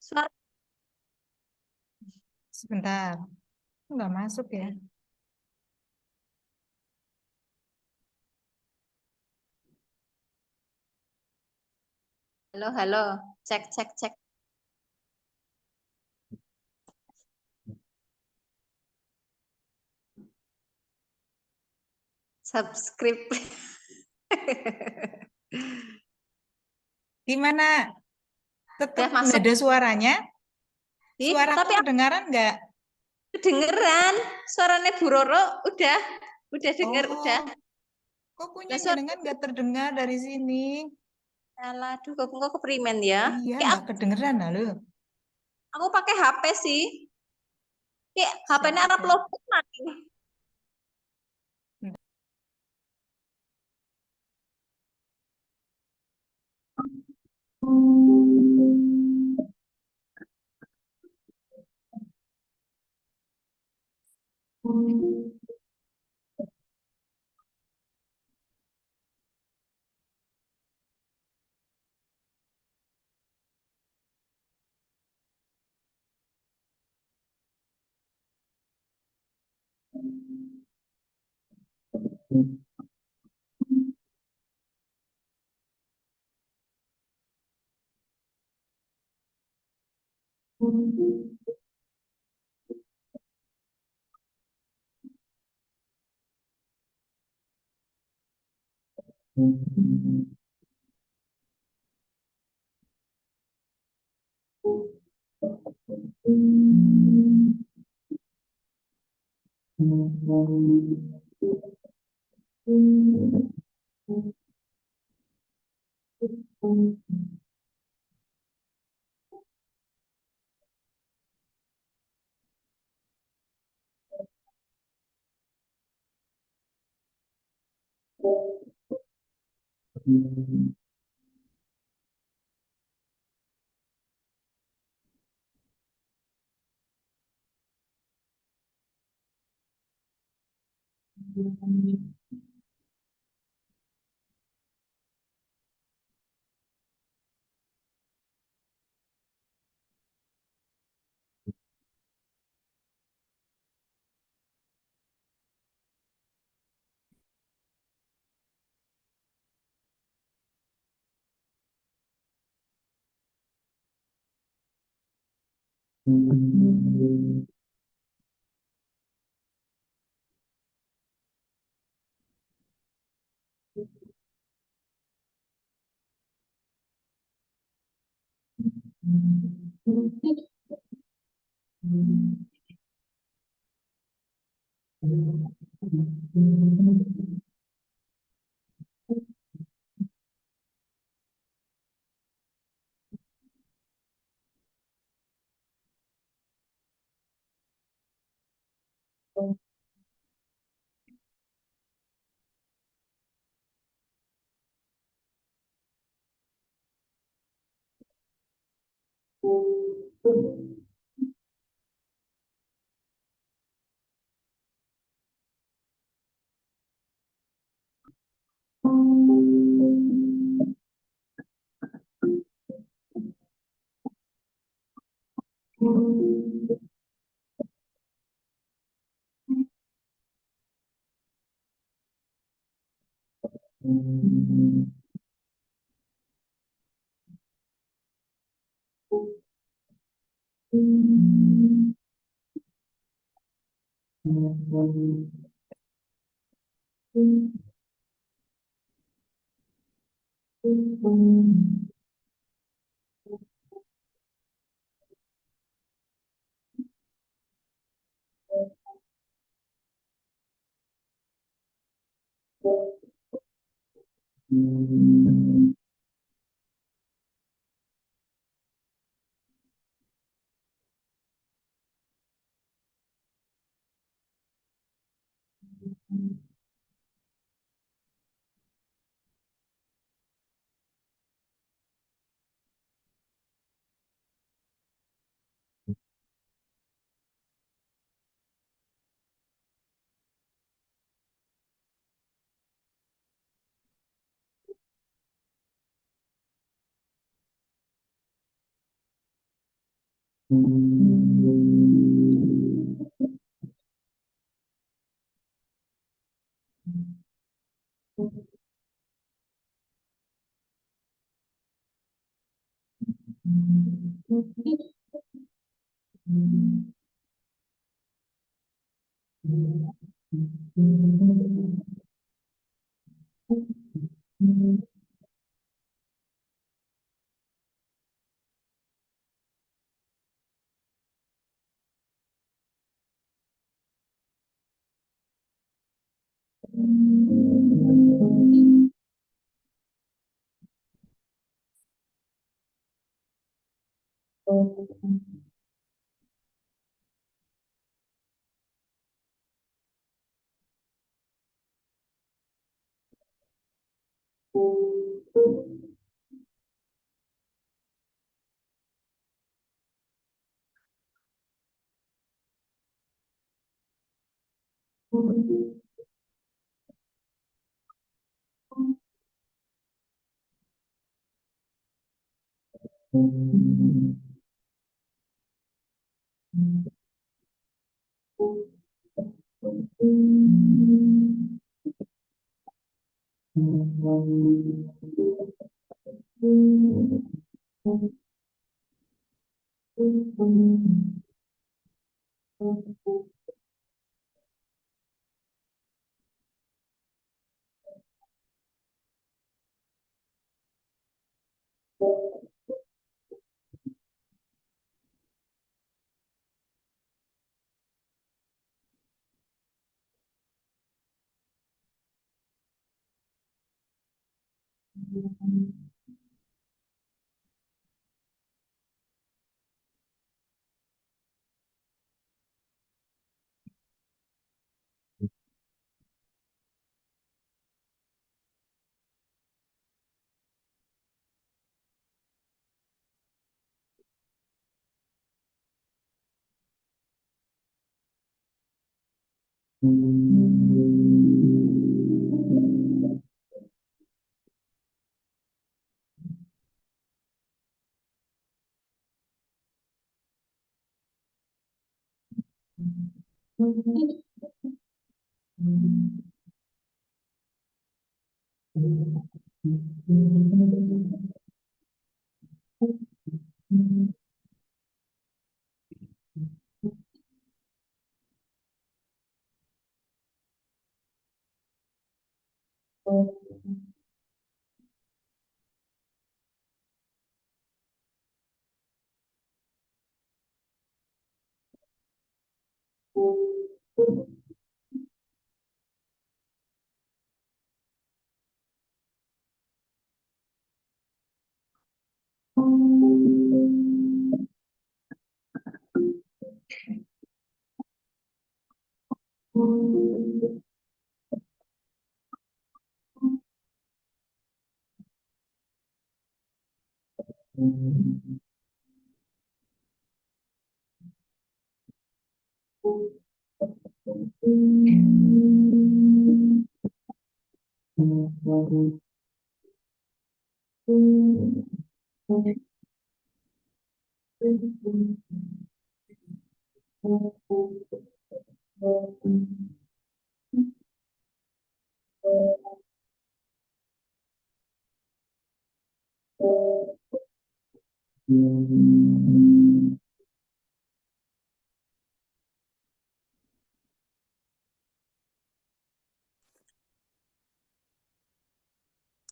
Suara. Sebentar, nggak masuk ya. Halo, halo. Cek, cek, cek. Subscribe. Gimana? Tetap Udah nggak masuk. ada suaranya? Ih, Suaraku tapi aku kedengaran nggak? kedengeran. Suaranya Bu Roro udah denger, udah. Oh, kok punya Lah suara jenengan nggak terdengar dari sini? Alah, aduh, kok keprimen ya? Iya, Kayak nggak kedengeran lalu. aku pakai HP sih. Kayak HP-nya Arab Siap-siap. lobet mati.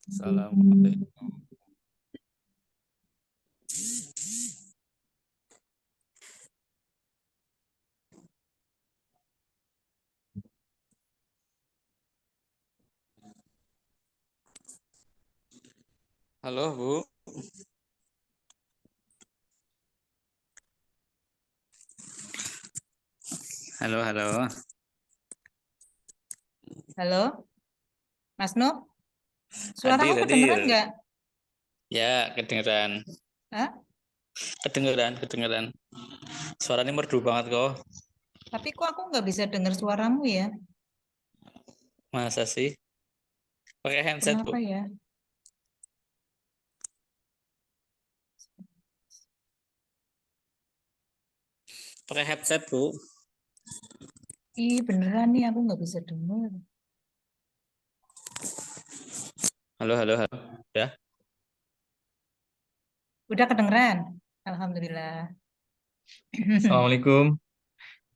Assalamualaikum. Halo, Bu. Halo, halo. Halo, Mas Nuk, suaraku Hadir, kedengeran hadir. nggak? Ya, kedengeran. Hah? Kedengeran. Suaranya merdu banget kok. Tapi kok aku nggak bisa dengar suaramu ya? Masa sih? Pakai headset, Bu. Kenapa ya? Pakai headset, Bu. Ih, beneran nih aku nggak bisa dengar. Halo, halo, halo. Ya, Udah kedengeran? Alhamdulillah. Assalamualaikum,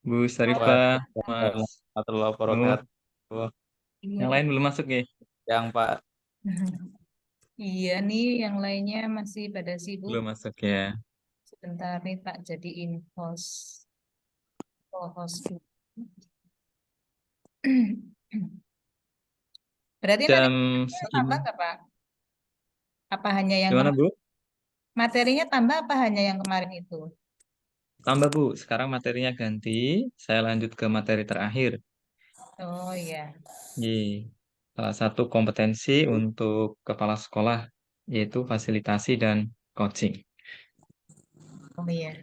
Bu Sarifah, Waalaikumsalam Mas warahmatullahi Nuh. wabarakatuh. Iya. Yang lain belum masuk ya? Yang Pak, Iya nih, yang lainnya masih pada sibuk. Belum masuk ya. Sebentar nih tak jadiin host, co-host dulu. Berarti nanti Jam tambah segini. nggak Pak? Apa hanya yang Gimana Bu? materinya tambah apa hanya yang kemarin itu? Tambah Bu, sekarang materinya ganti. Saya lanjut ke materi terakhir. Oh iya, Ye. Salah satu kompetensi untuk kepala sekolah yaitu fasilitasi dan coaching. oh iya.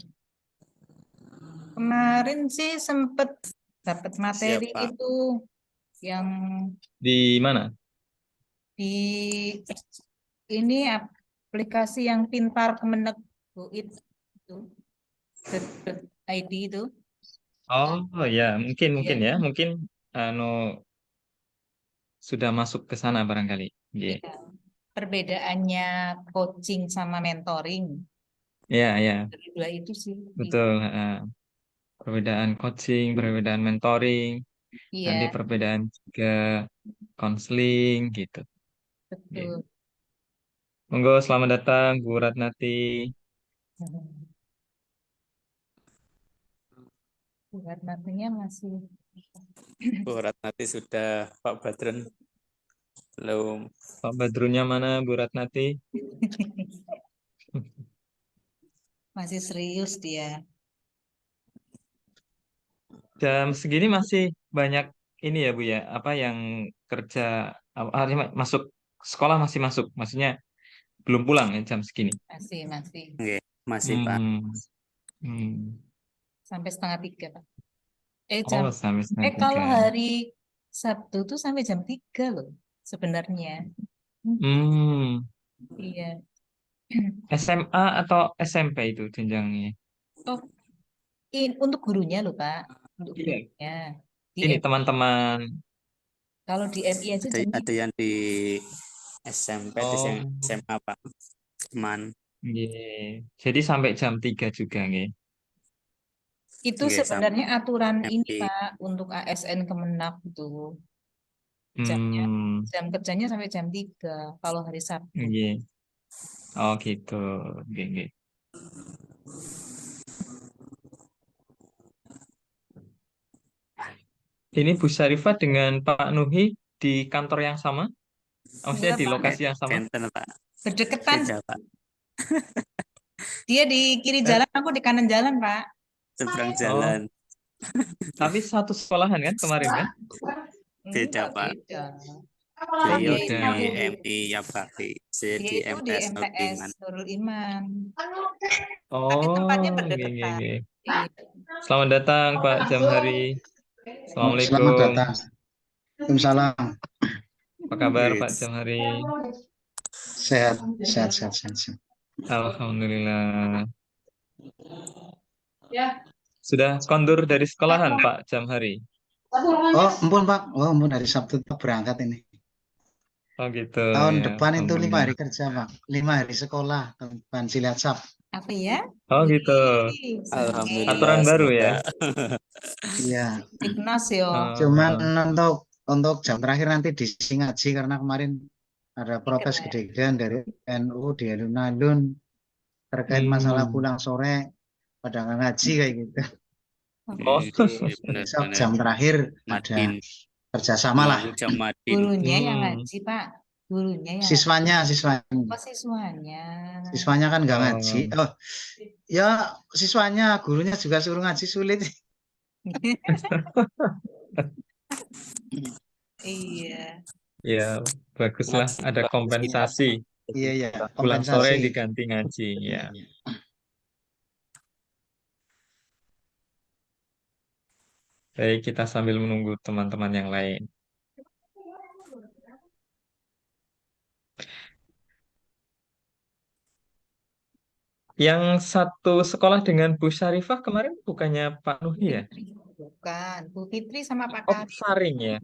Kemarin sih sempet dapat siap materi Pak. itu yang Di mana? di ini aplikasi yang pintar Kemenek itu .id itu. Oh ya, mungkin Iya, ya, mungkin anu sudah masuk ke sana barangkali. Ye. iya. Perbedaannya coaching sama mentoring Ya, ya, dari dua itu sih. betul. Perbedaan coaching, perbedaan mentoring, nanti Iya, perbedaan juga konseling gitu. Oke. betul. Monggo selamat datang Bu Ratnati. Buat nantinya masih Bu Ratnati sudah, Pak Badrun belum. Pak Badrunnya mana Bu Ratnati? masih serius dia. Jam segini masih banyak ini ya Bu ya, apa yang kerja masuk sekolah masih masuk, maksudnya belum pulang ya jam segini. Masih Oke, masih Pak. Hmm, hmm. sampai setengah tiga, Pak. Jam Oh, sampai setengah kalau tiga. hari Sabtu tuh sampai jam 3 loh sebenarnya. Hmm, Iya. SMA atau SMP itu jenjangnya? Oh, untuk gurunya loh, Pak. Untuk Iya. gurunya. Di Ini M- teman-teman. kalau di MI aja Ada, jam ada yang di SMP, ada yang Oh, SMA Pak. Cuman, nggih. Jadi sampai jam 3 juga nggih. itu nggih, sebenarnya aturan ini, MI. Pak, untuk ASN Kemenak itu. Jamnya, Hmm, jam kerjanya sampai jam 3 kalau hari Sabtu. nggih. Oh gitu. Nggih, nggih. Ini Bu Syarifah dengan Pak Nuhi di kantor yang sama? Maksudnya Enggak, di Pak. lokasi yang sama? Benten Pak. Berdekatan. Beda Pak. Dia di kiri Eh, jalan, aku di kanan jalan, Pak. Seberang oh, jalan. tapi satu sekolahan kan kemarin kan? Beda Enggak Pak. beda. Oh, Beliau Dia di itu beda. MI Yapaki. Saya dia di itu di MTS MTS Nurdingan. Nurul Iman. Tapi tempatnya Oh, nggih, nggih, berdekatan. nggih. Iya. Selamat datang Pak Jamhari. Selamat Assalamualaikum. datang. Waalaikumsalam. Apa kabar Pak Wis. Jamhari? Sehat, sehat, sehat, sehat, sehat. Alhamdulillah. Sudah kondur dari sekolahan Pak Jamhari. Oh, ampun Pak. Oh, ampun hari Sabtu Pak berangkat ini. Oh gitu Tahun ya, depan itu 5 Alhamdulillah. hari kerja Pak. 5 hari sekolah. Tahun depan Cilacap. Apa ya? Oh gitu. Wih, Alhamdulillah Aturan baru ya. semoga. Iya. Ignas yo. Cuman Oh, untuk jam terakhir nanti di Singaji karena kemarin ada protes Keren. gede-gedean dari NU di alun-alun terkait masalah hmm. pulang sore pada nggak ngaji kayak gitu. Oh, Iya, Besok benar-benar. jam terakhir ada Madin. kerjasama lah. Menunggu jam Madin. Gurunya yang hmm. ngaji, Pak. Gurunya yang ngaji. Siswanya. Oh, siswanya. Siswanya kan nggak ngaji. Oh. Oh, ya siswanya, gurunya juga suruh ngaji sulit. Iya. Ya, baguslah ada kompensasi. Iya, iya, Pulang sore kompensasi. diganti ngaji ya. Iya. Baik, kita sambil menunggu teman-teman yang lain. Yang satu sekolah dengan Bu Syarifah kemarin bukannya Pak Nuhi ya? Bukan, Bu Fitri sama Pak Oh, Karim. Saring ya.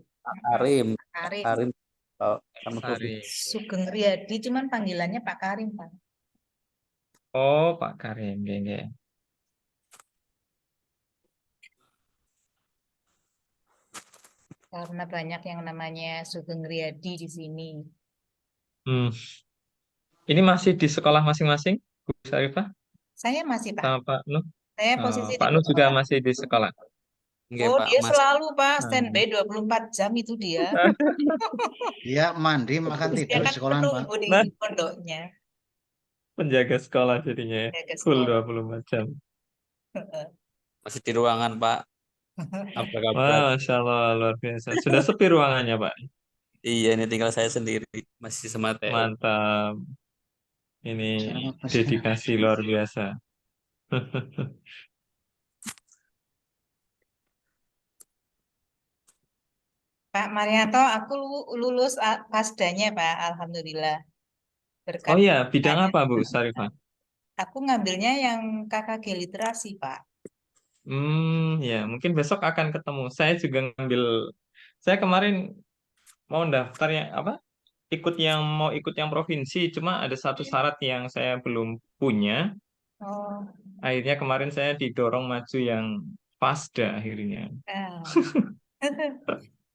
Karim, Pak Karim. Karim oh, sama Bobi. Saring. Sugeng Riyadi, cuman panggilannya Pak Karim, Pak. Oh, Pak Karim, geng. Karena banyak yang namanya Sugeng Riyadi di sini. Hmm. Ini masih di sekolah masing-masing, Bu Syarifah Saya masih, Pak. sama Pak Nuh? Saya Oh, posisi di Pak Nuh juga Pekalongan. masih di sekolah. Nggih, Oh, Pak, dia Mas. selalu, Pak, Hmm. standby 24 jam itu dia. Dia mandi, makan, Dia tidur di kan sekolahan, Pak. penunggu di Nah, pondoknya. penjaga sekolah jadinya ya. Jaga Full sekolah. 24 jam. Masih di ruangan, Pak. Apa kabar? Wah, Masya Allah, luar biasa. Sudah sepi ruangannya, Pak. Iya, ini tinggal saya sendiri. Masih sama TU. Mantap. Ini Siapa sih? dedikasi luar biasa. Pak Marianto, aku lulus pasdanya, Pak. Alhamdulillah. Oh Berkat iya, bidang hanya apa Bu Syarifah? aku ngambilnya yang KKG literasi, Pak. Ya, mungkin besok akan ketemu. Saya juga ngambil, saya kemarin mau daftar yang apa? Mau ikut yang provinsi, cuma ada satu syarat yang saya belum punya. Oh, Akhirnya kemarin saya didorong maju yang PASDA akhirnya. ah.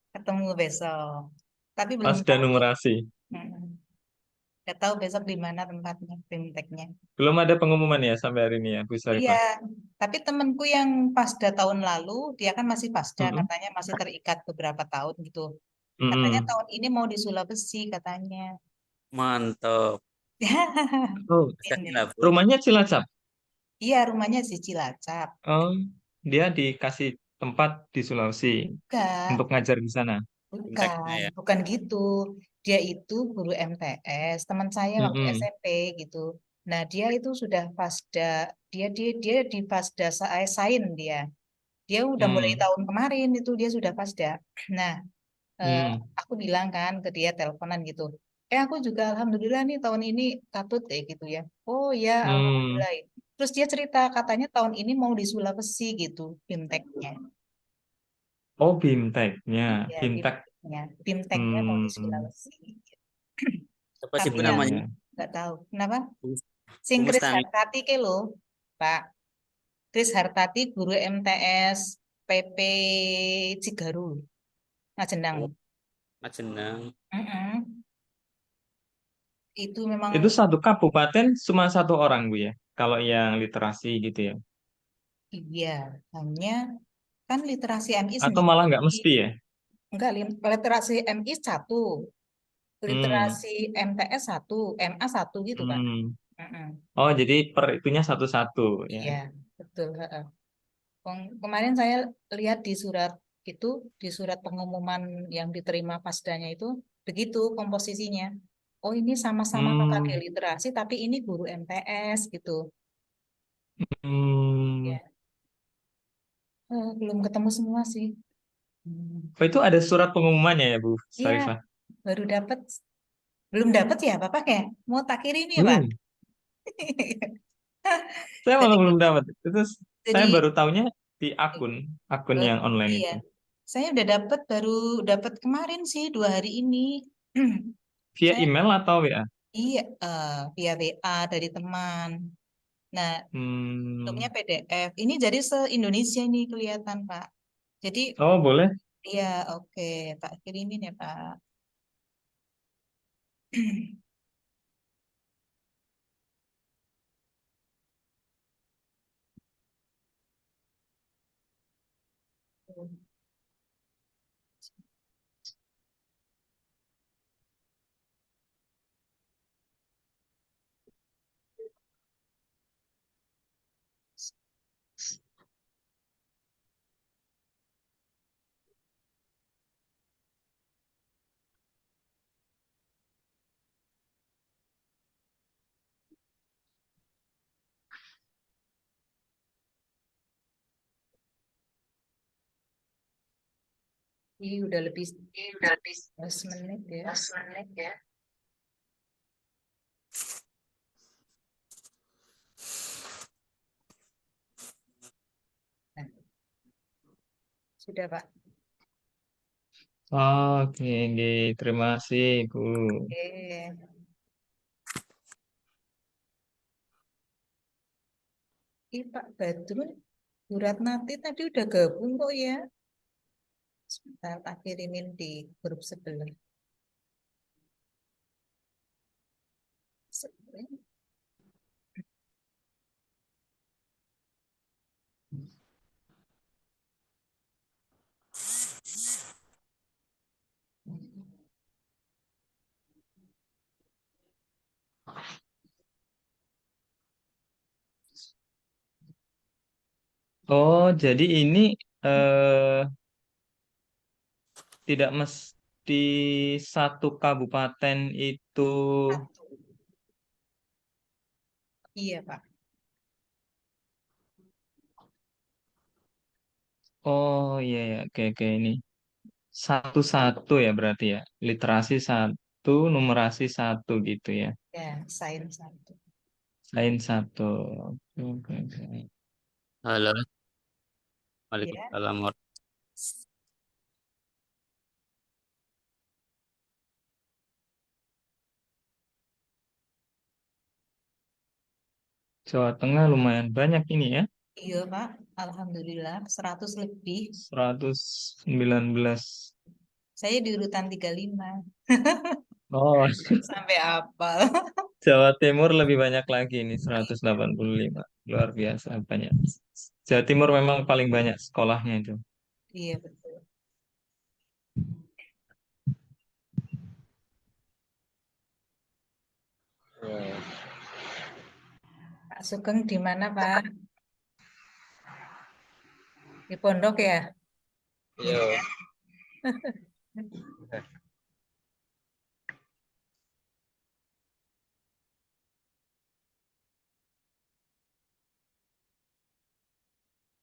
Ketemu besok. Tapi belum PASDA tahu. numerasi. Mm-mm. Nggak tahu besok di mana tempatnya, fintechnya. Belum ada pengumuman ya sampai hari ini ya, Bu Iya, Syarifah. tapi temenku yang pasda tahun lalu, dia kan masih pasda, Mm-mm. katanya masih terikat beberapa tahun gitu. Katanya Mm-mm. tahun ini mau di Sulawesi, katanya. Mantap. Oh, Sekali Ini. lah, Bu. rumahnya Cilacap. Iya, rumahnya di Cilacap. Oh, dia dikasih tempat di Sulawesi Enggak, untuk ngajar di sana. Fintechnya bukan, ya. bukan gitu. Dia itu guru MTS, teman saya waktu Mm-mm. SMP gitu. Nah, dia itu sudah pasda, dia di pasda sain dia. Dia udah mulai Mm. tahun kemarin itu dia sudah pasda. Nah, eh, Mm. aku bilang kan ke dia teleponan gitu. Aku juga alhamdulillah nih tahun ini katut gitu ya. Oh ya, Mm. alhamdulillah. Terus dia cerita katanya tahun ini mau di Sulawesi gitu, fintechnya. Oh, BIMTEK-nya. Ya, BIMTEK. fintechnya mau di Hmm. Sulawesi. Apa sih, Tapi Bu, ya Ya, namanya? ya. nggak tahu kenapa. Bu, Sing Bu Kris Mustami. Hartati ke lo, Pak. Kris Hartati guru MTS PP Cigaru, Ngajenang. Oh, Majenang. Mm-mm. Itu memang Itu satu kabupaten cuma satu orang, Bu ya. Kalau yang literasi gitu ya. iya, hanya kan literasi MI Atau malah nggak sendiri. mesti ya. Enggak, literasi MI satu, Hmm. literasi MTS satu, MA satu gitu kan. Hmm. Mm-mm. Oh, jadi per itunya satu-satu ya. Iya, betul. Heeh. Kemarin saya lihat di surat itu, di surat pengumuman yang diterima pasdanya itu, begitu komposisinya. Oh, ini sama-sama KKG Hmm. literasi, tapi ini guru MTS gitu. Hmm. Ya, belum ketemu semua sih. Oh, itu ada surat pengumumannya ya, Bu Iya, Syarifah? baru dapat. Belum dapat ya, Bapak ya? Mau tak kirim ya, Pak? Belum. Saya Jadi, malah belum dapat. Itu saya jadi baru tahunya di akun yang online iya, itu. saya udah dapat baru dapat kemarin sih 2 hari ini. Via Saya email atau WA? iya via WA dari teman. Nah, bentuknya Hmm. PDF. Ini jadi se-Indonesia ini kelihatan, Pak. Jadi, Oh, boleh. iya, oke, tak kirimin ya, Pak. Ini udah lebih 10 menit ya. Sudah, Pak. Oke, nggih. Terima kasih, Bu. Oke. Pak Badrun, Bu Ratnati tadi udah gabung kok ya. Sebentar, tak kirimin di grup sebelah. Sebentar. Oh, jadi ini eh tidak mesti satu kabupaten itu. Satu. Iya, Pak. Oh iya ya, oke oke ini satu-satu ya berarti ya. Literasi satu, numerasi satu gitu ya. Ya, sains satu. Sains satu. Oke, oke, oke. Halo, Ya. Waalaikumsalam. Jawa Tengah lumayan banyak ini ya. Iya, Pak. Alhamdulillah, 100 lebih. 119. Saya di urutan 35. Oh, Sampai apal. Jawa Timur lebih banyak lagi ini 185. Luar biasa banyak. Jawa Timur memang paling banyak sekolahnya itu. Iya, betul. Pak Sugeng di mana, Pak? Di pondok ya? Iya.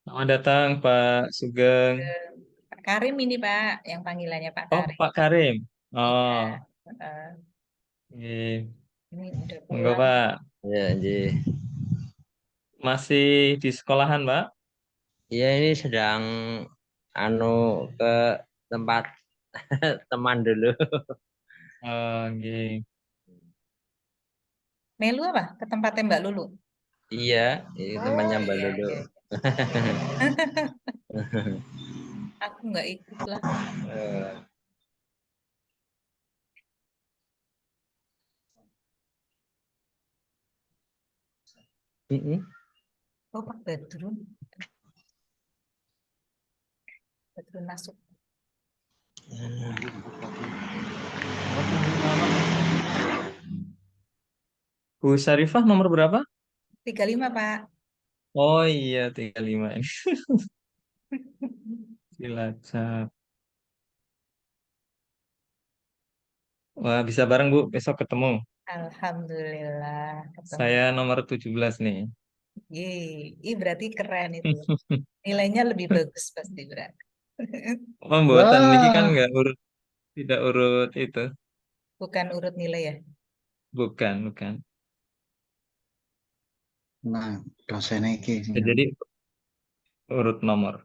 Selamat datang Pak Sugeng. Pak Karim ini, Pak, yang panggilannya Pak Oh, Karim. Pak Karim. Iya. Oh, eh, iya. ini udah Monggo pulang. Pak. Ya, Ji. Masih di sekolahan Pak? Iya ini sedang anu ke tempat teman dulu. Oh, iya. Melu apa? Ke tempatnya Mbak Lulu? Iya, ini temannya Oh Mbak iya, Lulu. iya. Aku nggak ikut lah. Eh, mm-mm. Oh, Pak Badrun. Badrun masuk. Bu Syarifah nomor berapa? 35, Pak. Oh iya, 35 ini. Cilacap. Wah, bisa bareng Bu, besok ketemu. Alhamdulillah ketemu. Saya nomor 17 nih. Ih, berarti keren itu. Nilainya lebih bagus pasti berarti. Pembuatan niki kan Wah, nggak urut, tidak urut itu. Bukan urut nilai ya? Bukan, bukan. nah dosen iki. Ya, jadi urut nomor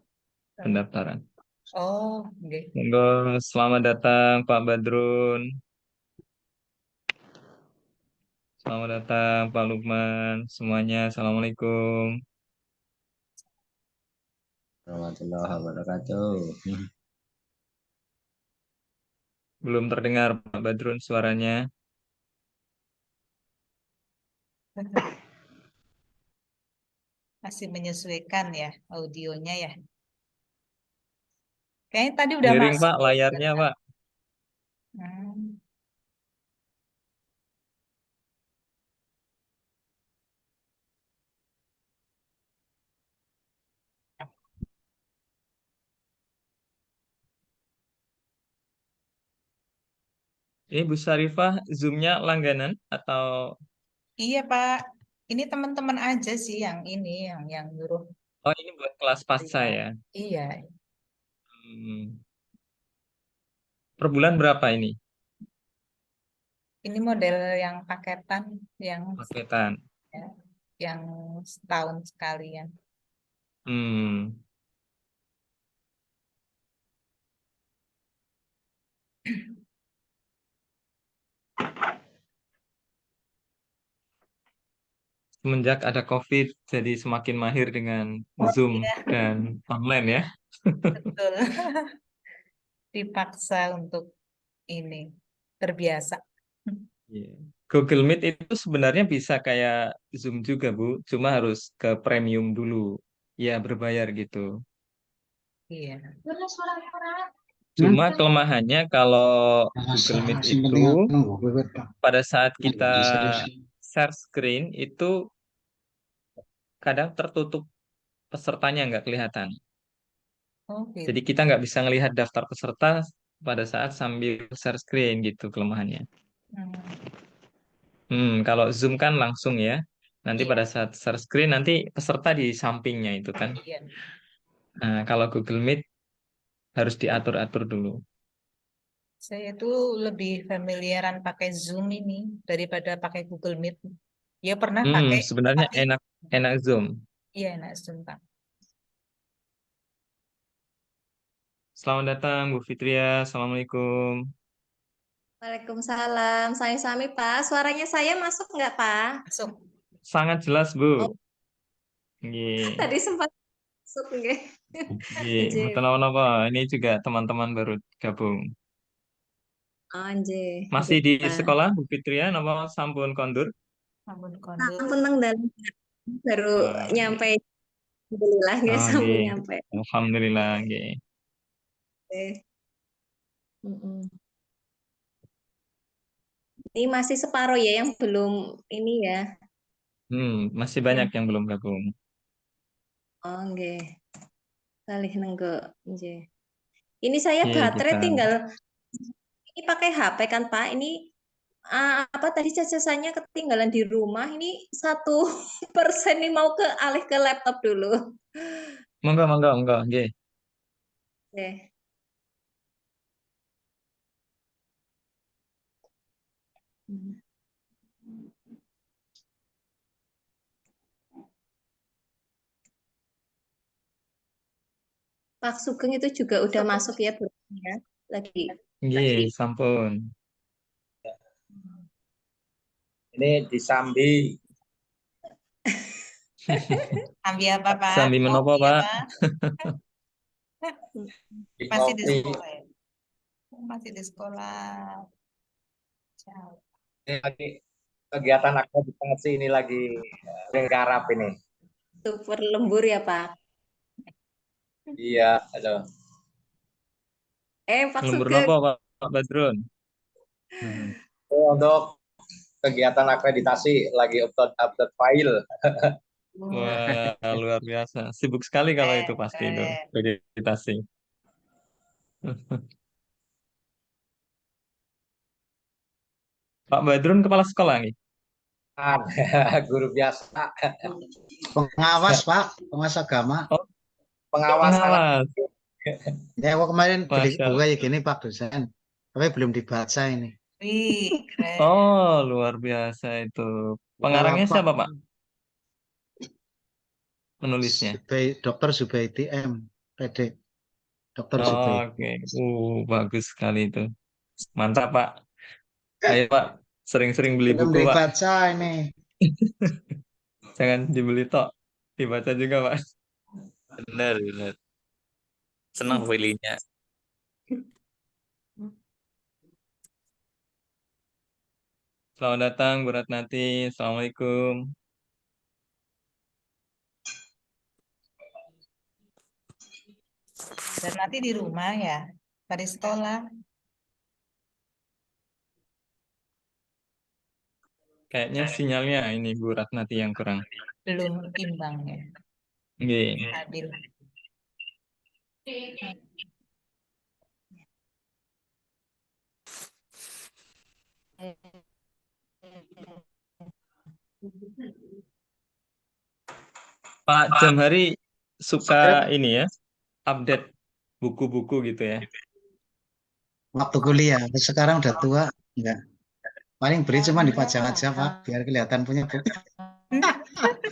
pendaftaran. Oh, oke. Monggo, selamat datang Pak Badrun. Selamat datang Pak Lukman. Semuanya, Assalamualaikum. Warahmatullahi wabarakatuh. Belum terdengar Pak Badrun suaranya. Masih menyesuaikan ya audionya ya. Kayaknya tadi udah Miring masuk. Pak layarnya Pak. Hmm. Ini Bu Syarifah, Zoom-nya langganan atau Iya, Pak. Ini teman-teman aja sih yang ini yang nyuruh oh ini buat kelas pasca lihat. ya? Iya, Hmm. Per bulan berapa ini ini model yang paketan yang paketan? ya, yang setahun sekali ya. Hmm. Semenjak ada COVID, jadi semakin mahir dengan Zoom Iya, dan online ya. betul. Dipaksa untuk ini terbiasa. Iya. Google Meet itu sebenarnya bisa kayak Zoom juga, Bu. Cuma harus ke premium dulu. Ya, berbayar gitu. Iya. Cuma kelemahannya kalau Google Meet Sing itu penting anu wiwit Pak. pada saat kita Jadi serius. share screen itu kadang tertutup pesertanya nggak kelihatan. Oh Jadi gitu. kita nggak bisa ngelihat daftar peserta pada saat sambil share screen gitu kelemahannya. Hmm, Kalau Zoom kan langsung ya. Nanti iya, pada saat share screen nanti peserta di sampingnya itu kan. iya. Nah, kalau Google Meet harus diatur-atur dulu. Saya tuh lebih familiaran pakai Zoom ini daripada pakai Google Meet. Ya pernah pakai, Sebenarnya tapi enak Zoom. iya enak Zoom Pak. Selamat datang Bu Fitria. Assalamualaikum. Waalaikumsalam. Sami-sami, Pak. Suaranya saya masuk nggak, Pak? Masuk. Sangat jelas Oh, Bu. Nggih. tadi sempat masuk nggih. Nggih, Nggih. mboten napa-napa. Ini juga teman-teman baru gabung. Oh, nggih. Masih Nggih, di Pak. sekolah Bu Fitria, napa sampun kondur? Ampun kondur. Sampun tengdal baru Oh, nyampe. Alhamdulillah nggih oh, sampun nggih. nyampe. Alhamdulillah, nggih. Nggih. Mm-mm. Ini masih separuh ya yang belum ini ya. Masih banyak Yang yang belum gabung. oh, nggih. Kalih nenggo. Nggih. Ini saya Oke, baterai kita. tinggal ini pakai HP kan, Pak. Ini apa tadi cacasannya ketinggalan di rumah. Ini 1% nih mau ke alih ke laptop dulu. Monggo, monggo, monggo, nggih. Oke. Pak Sugeng itu juga udah masuk ya, Bu, ya. Lagi. Nggih, sampun. Ini disambi. Ambil apa Pak? Sambil menopo, Kopi Pak? apa? Di Masih di kopi. sekolah ya? Masih di sekolah. Jauh. Ini lagi kegiatan akreditasi ini lagi garap ini. Super lembur ya, Pak. Iya, aduh. Pak Lembur Sugeng. nopo, Pak Badrun? Untuk kegiatan akreditasi lagi upload file. Wah, luar biasa. Sibuk sekali kalau itu pasti itu, Keren. akreditasi. Pak Badrun kepala sekolah nih. Guru biasa, Pengawas Pak, pengawas agama. Oh, pengawasan. pengawas. Ya aku kemarin beli Masya buku Allah. kayak gini Pak dosen. Tapi belum dibaca ini. Wih, keren. Oh, luar biasa itu. Pengarangnya Lapak siapa, Pak? Penulisnya. Dr. Zubaidi M. PD. Dr. Zubaidi. Oke. Bagus sekali itu. Mantap, Pak. Ayo, Pak. Sering-sering beli Belum buku, Pak. dibaca ini. Jangan dibeli tok. Dibaca juga, Pak. Benar, benar. Senang pilihnya. Selamat datang, Bu Ratnati. Assalamualaikum. Dan nanti di rumah ya, pada sekolah. Kayaknya sinyalnya ini Bu Ratnati yang kurang. Belum imbang ya, Nggih. adil. Pak Jamhari suka ini ya, update buku-buku gitu ya. Waktu kuliah. Sekarang udah tua. Enggak. Paling beli cuma dipajang aja Pak. Biar kelihatan punya buku.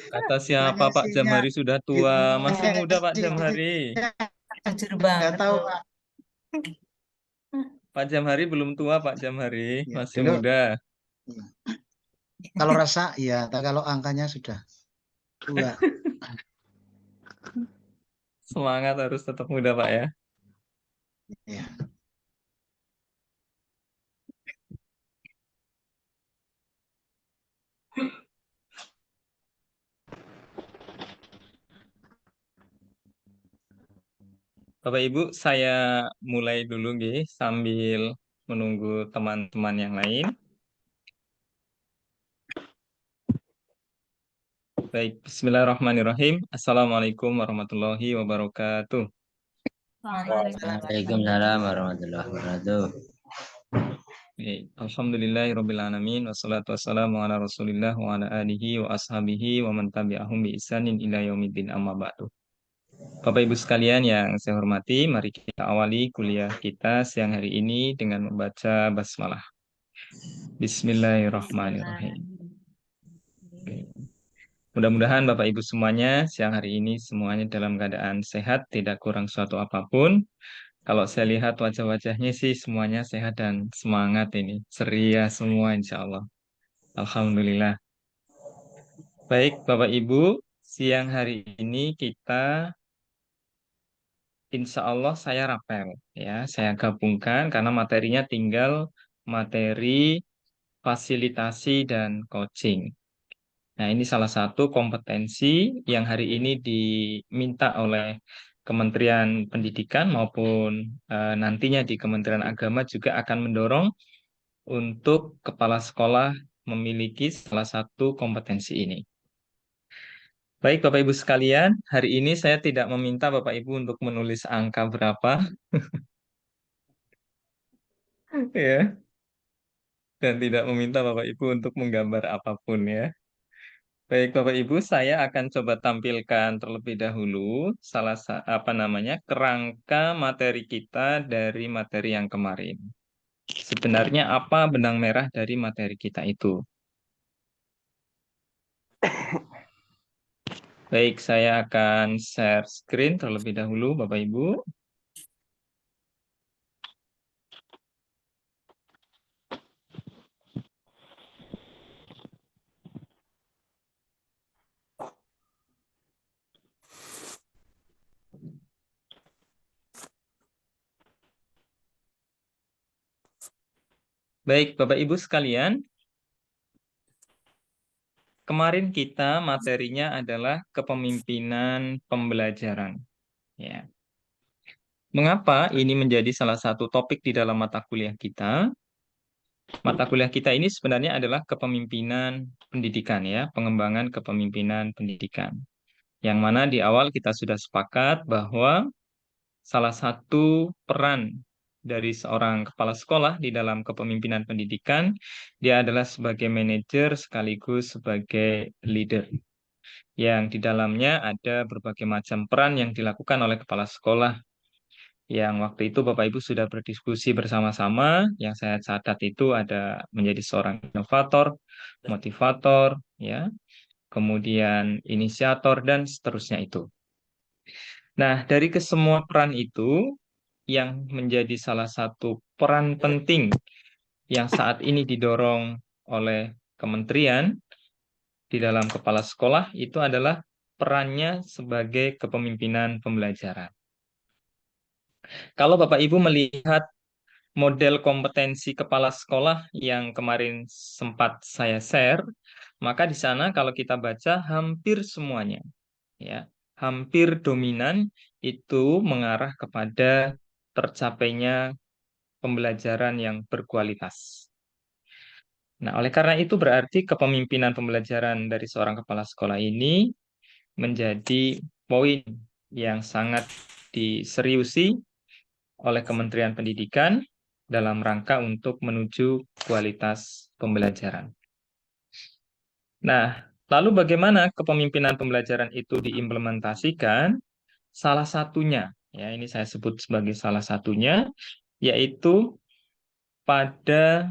Kata siapa Pak Isinya Jamhari sudah tua, masih muda Pak Jamhari. Jujur Enggak banget. tahu Pak. Pak Jamhari belum tua Pak Jamhari, Ya, masih dulu muda. Kalau rasa iya, tapi kalau angkanya sudah 2. Semangat harus tetap muda, Pak ya. Ya. Bapak Ibu, saya mulai dulu nggih sambil menunggu teman-teman yang lain. Baik, Bismillahirrahmanirrahim. Assalamualaikum warahmatullahi wabarakatuh. Waalaikumsalam. Waalaikumsalam warahmatullahi wabarakatuh. Baik, Alhamdulillahirabbil alamin wassalatu wassalamu ala Rasulillah wa ala alihi wa ashabihi wa man tabi'ahum bi ihsanin ila yaumiddin amma ba'du. Bapak Ibu sekalian yang saya hormati, mari kita awali kuliah kita siang hari ini dengan membaca basmalah. Bismillahirrahmanirrahim. Oke. Mudah-mudahan Bapak Ibu semuanya siang hari ini semuanya dalam keadaan sehat, tidak kurang suatu apapun. Kalau saya lihat wajah-wajahnya sih semuanya sehat dan semangat ini. Ceria semua insya Allah. Alhamdulillah. Baik Bapak Ibu, siang hari ini kita insya Allah saya rapel. Ya, saya gabungkan karena materinya tinggal materi fasilitasi dan coaching. Nah, ini salah satu kompetensi yang hari ini diminta oleh Kementerian Pendidikan maupun nantinya di Kementerian Agama juga akan mendorong untuk kepala sekolah memiliki salah satu kompetensi ini. Baik, Bapak Ibu sekalian, hari ini saya tidak meminta Bapak Ibu untuk menulis angka berapa, ya, dan tidak meminta Bapak Ibu untuk menggambar apapun ya. Baik, Bapak Ibu, saya akan coba tampilkan terlebih dahulu kerangka materi kita dari materi yang kemarin. Sebenarnya apa benang merah dari materi kita itu? Baik, saya akan share screen terlebih dahulu, Bapak Ibu. Baik, Bapak Ibu sekalian, kemarin kita materinya adalah kepemimpinan pembelajaran. Ya. Mengapa ini menjadi salah satu topik di dalam mata kuliah kita? Mata kuliah kita ini sebenarnya adalah kepemimpinan pendidikan ya, pengembangan kepemimpinan pendidikan. Yang mana di awal kita sudah sepakat bahwa salah satu peran dari seorang kepala sekolah di dalam kepemimpinan pendidikan, dia adalah sebagai manajer sekaligus sebagai leader. Yang di dalamnya ada berbagai macam peran yang dilakukan oleh kepala sekolah. Yang waktu itu Bapak Ibu sudah berdiskusi bersama-sama, yang saya catat itu ada menjadi seorang inovator, motivator, ya, kemudian inisiator, dan seterusnya itu. Nah, dari kesemua peran itu, yang menjadi salah satu peran penting yang saat ini didorong oleh kementerian di dalam kepala sekolah itu adalah perannya sebagai kepemimpinan pembelajaran. Kalau Bapak Ibu melihat model kompetensi kepala sekolah yang kemarin sempat saya share, maka di sana kalau kita baca hampir semuanya, ya, hampir dominan itu mengarah kepada tercapainya pembelajaran yang berkualitas. Nah, oleh karena itu berarti kepemimpinan pembelajaran dari seorang kepala sekolah ini menjadi poin yang sangat diseriusi oleh Kementerian Pendidikan dalam rangka untuk menuju kualitas pembelajaran. Nah, lalu bagaimana kepemimpinan pembelajaran itu diimplementasikan? Salah satunya, ya ini saya sebut sebagai salah satunya, yaitu pada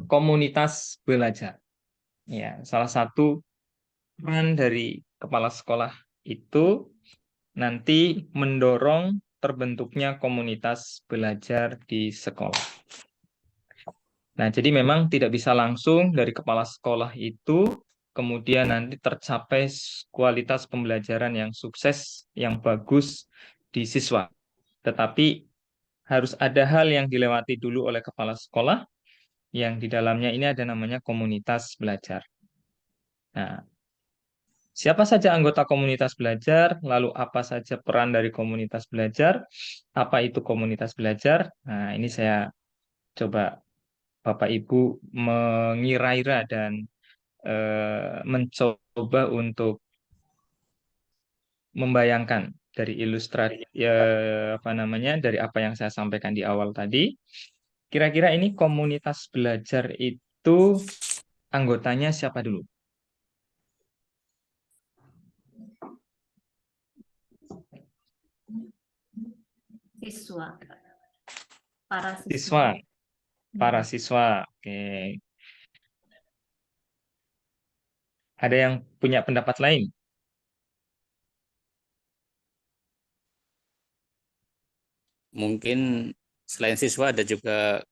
komunitas belajar. Ya, salah satu peran dari kepala sekolah itu nanti mendorong terbentuknya komunitas belajar di sekolah. Nah, jadi memang tidak bisa langsung dari kepala sekolah itu kemudian nanti tercapai kualitas pembelajaran yang sukses, yang bagus di siswa. Tetapi harus ada hal yang dilewati dulu oleh kepala sekolah yang di dalamnya ini ada namanya komunitas belajar. Nah, siapa saja anggota komunitas belajar, lalu apa saja peran dari komunitas belajar, apa itu komunitas belajar. Nah, ini saya coba Bapak Ibu mengira-ira dan mencoba untuk membayangkan dari ilustrasi ya apa namanya dari apa yang saya sampaikan di awal tadi. Kira-kira ini komunitas belajar itu anggotanya siapa dulu? Siswa, para Siswa, para Hmm. siswa. Oke. Ada yang punya pendapat lain? Mungkin selain siswa ada juga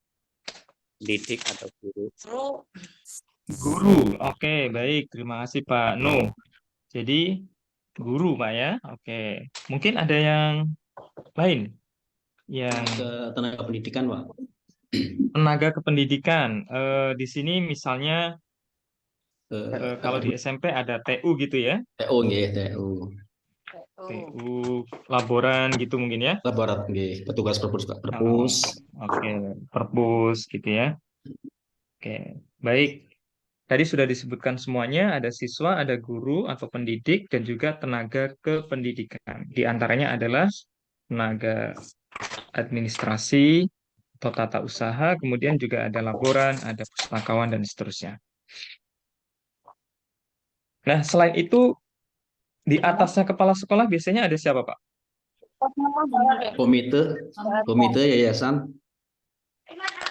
didik atau guru. Guru. Oke, baik. Terima kasih Pak Nuh. Jadi guru Pak ya. Oke. Mungkin ada yang lain yang Tenaga pendidikan, Pak. tenaga kependidikan. Di sini misalnya kalau di Eh, SMP ada TU gitu ya. TU nggih, TU. TU laboran gitu mungkin ya. Laborat nggih, petugas perpus, Pak. Oh, Perpus. oke. Perpus gitu ya. Oke. Baik. Tadi sudah disebutkan semuanya, ada siswa, ada guru atau pendidik, dan juga tenaga kependidikan. Di antaranya adalah tenaga administrasi atau tata usaha, kemudian juga ada laboran, ada pustakawan, dan seterusnya. Nah, selain itu, di atasnya kepala sekolah biasanya ada siapa, Pak? Komite, komite yayasan.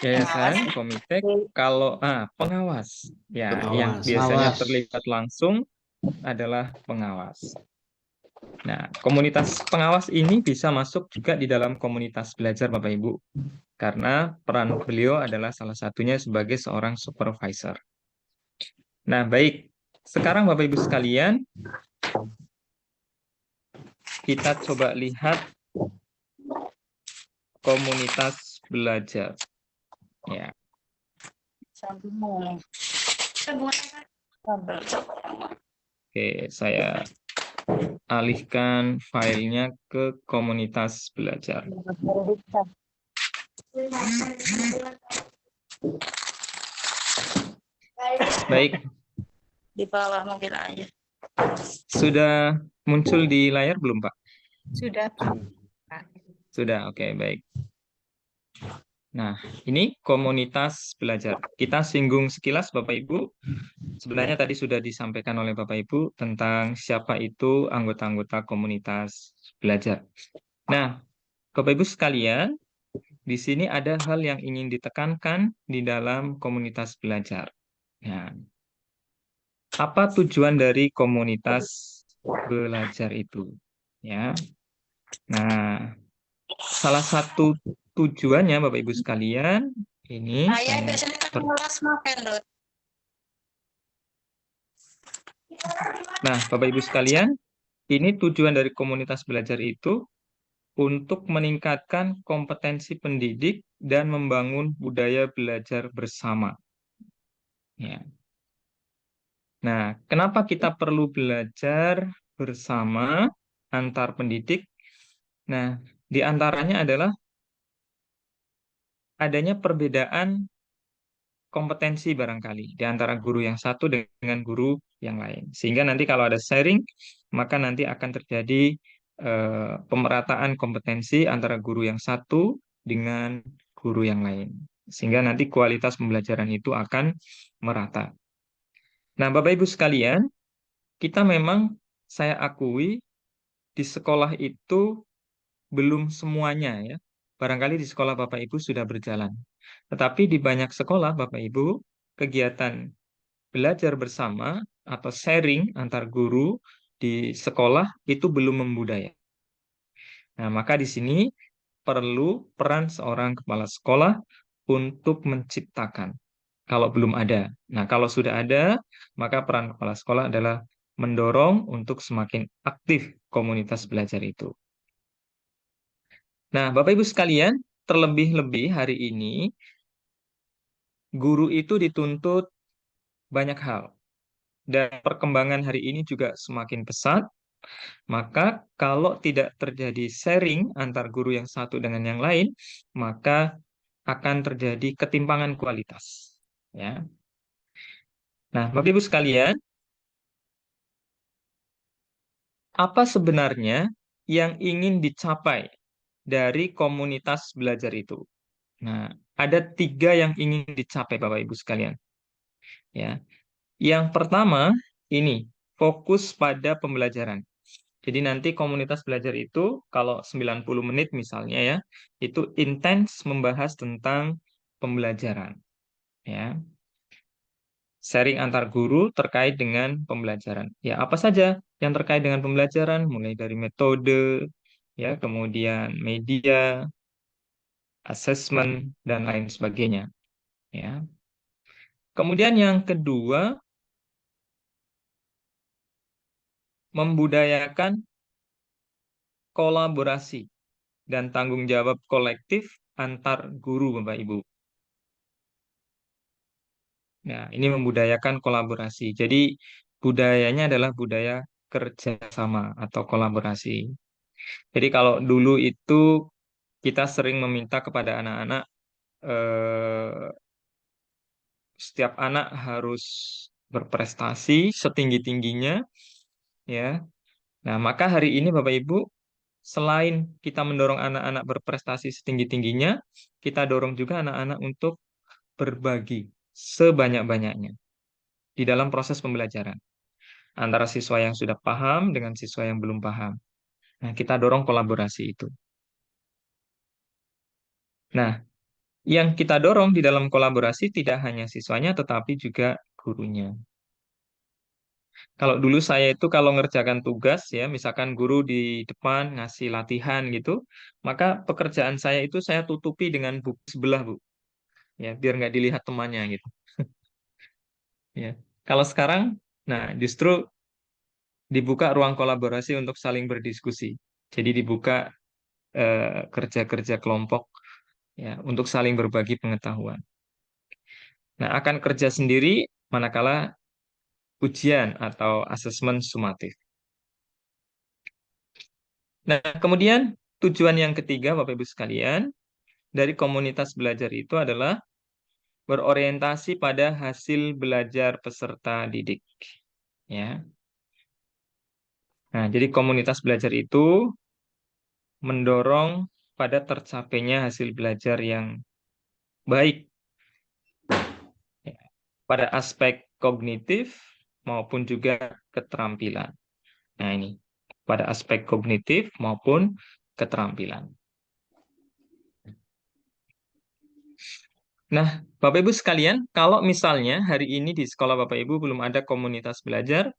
Yayasan, komite, kalau pengawas. Ya, yang Pengawas. biasanya Awas. terlibat langsung adalah pengawas. Nah, komunitas pengawas ini bisa masuk juga di dalam komunitas belajar Bapak Ibu. Karena peran beliau adalah salah satunya sebagai seorang supervisor. Nah, baik. Sekarang Bapak Ibu sekalian, kita coba lihat komunitas belajar. Ya. Oke, saya alihkan filenya ke komunitas belajar. Baik, Di bawah mobil aja. sudah muncul di layar belum, Pak? Sudah, Pak. Sudah, oke, baik. Nah, ini komunitas belajar. Kita singgung sekilas, Bapak Ibu. Sebenarnya tadi sudah disampaikan oleh Bapak Ibu tentang siapa itu anggota-anggota komunitas belajar. Nah, Bapak Ibu sekalian, di sini ada hal yang ingin ditekankan di dalam komunitas belajar. Nah, apa tujuan dari komunitas belajar itu? Ya. Nah, salah satu tujuannya Bapak Ibu sekalian ini Saya saya biasanya kan ngelas makan loh. Nah, Bapak Ibu sekalian, ini tujuan dari komunitas belajar itu untuk meningkatkan kompetensi pendidik dan membangun budaya belajar bersama. Ya. Nah, kenapa kita perlu belajar bersama antar pendidik? Nah, di antaranya adalah adanya perbedaan kompetensi barangkali di antara guru yang satu dengan guru yang lain. Sehingga nanti kalau ada sharing, maka nanti akan terjadi pemerataan kompetensi antara guru yang satu dengan guru yang lain. Sehingga nanti kualitas pembelajaran itu akan merata. Nah, Bapak Ibu sekalian, kita memang saya akui di sekolah itu belum semuanya ya. Barangkali di sekolah Bapak Ibu sudah berjalan. Tetapi di banyak sekolah Bapak Ibu, kegiatan belajar bersama atau sharing antar guru di sekolah itu belum membudaya. Nah, maka di sini perlu peran seorang kepala sekolah untuk menciptakan kalau belum ada. Nah, kalau sudah ada, maka peran kepala sekolah adalah mendorong untuk semakin aktif komunitas belajar itu. Nah, Bapak Ibu sekalian, terlebih-lebih hari ini, guru itu dituntut banyak hal. Dan perkembangan hari ini juga semakin pesat, maka kalau tidak terjadi sharing antar guru yang satu dengan yang lain, maka akan terjadi ketimpangan kualitas. Ya. Nah, Bapak Ibu sekalian, apa sebenarnya yang ingin dicapai dari komunitas belajar itu? Nah, ada 3 yang ingin dicapai Bapak Ibu sekalian. Ya. Yang pertama, ini fokus pada pembelajaran. Jadi nanti komunitas belajar itu kalau 90 menit misalnya ya, itu intens membahas tentang pembelajaran. Ya. Sharing antar guru terkait dengan pembelajaran. Ya, apa saja yang terkait dengan pembelajaran, mulai dari metode, ya, kemudian media, assessment, dan lain sebagainya. Ya. Kemudian yang kedua, membudayakan kolaborasi dan tanggung jawab kolektif antar guru, Bapak Ibu. Nah, ini membudayakan kolaborasi. Jadi, budayanya adalah budaya kerjasama atau kolaborasi. Jadi, kalau dulu itu kita sering meminta kepada anak-anak, setiap anak harus berprestasi setinggi-tingginya, ya. Nah, maka hari ini Bapak Ibu, selain kita mendorong anak-anak berprestasi setinggi-tingginya, kita dorong juga anak-anak untuk berbagi sebanyak-banyaknya di dalam proses pembelajaran antara siswa yang sudah paham dengan siswa yang belum paham. Nah, kita dorong kolaborasi itu. Nah, yang kita dorong di dalam kolaborasi tidak hanya siswanya, tetapi juga gurunya. Kalau dulu saya itu kalau ngerjakan tugas, ya, misalkan guru di depan ngasih latihan gitu, maka pekerjaan saya itu saya tutupi dengan buku sebelah, Bu. Ya, biar nggak dilihat temannya gitu. Ya. Kalau sekarang, nah justru dibuka ruang kolaborasi untuk saling berdiskusi. Jadi dibuka kerja-kerja kelompok ya untuk saling berbagi pengetahuan. Nah, akan kerja sendiri manakala ujian atau asesmen sumatif. Nah, kemudian tujuan yang ketiga Bapak Ibu sekalian dari komunitas belajar itu adalah berorientasi pada hasil belajar peserta didik. Ya. Nah, jadi komunitas belajar itu mendorong pada tercapainya hasil belajar yang baik ya, pada aspek kognitif maupun juga keterampilan. Nah, ini pada aspek kognitif maupun keterampilan. Nah, Bapak Ibu sekalian, kalau misalnya hari ini di sekolah Bapak Ibu belum ada komunitas belajar,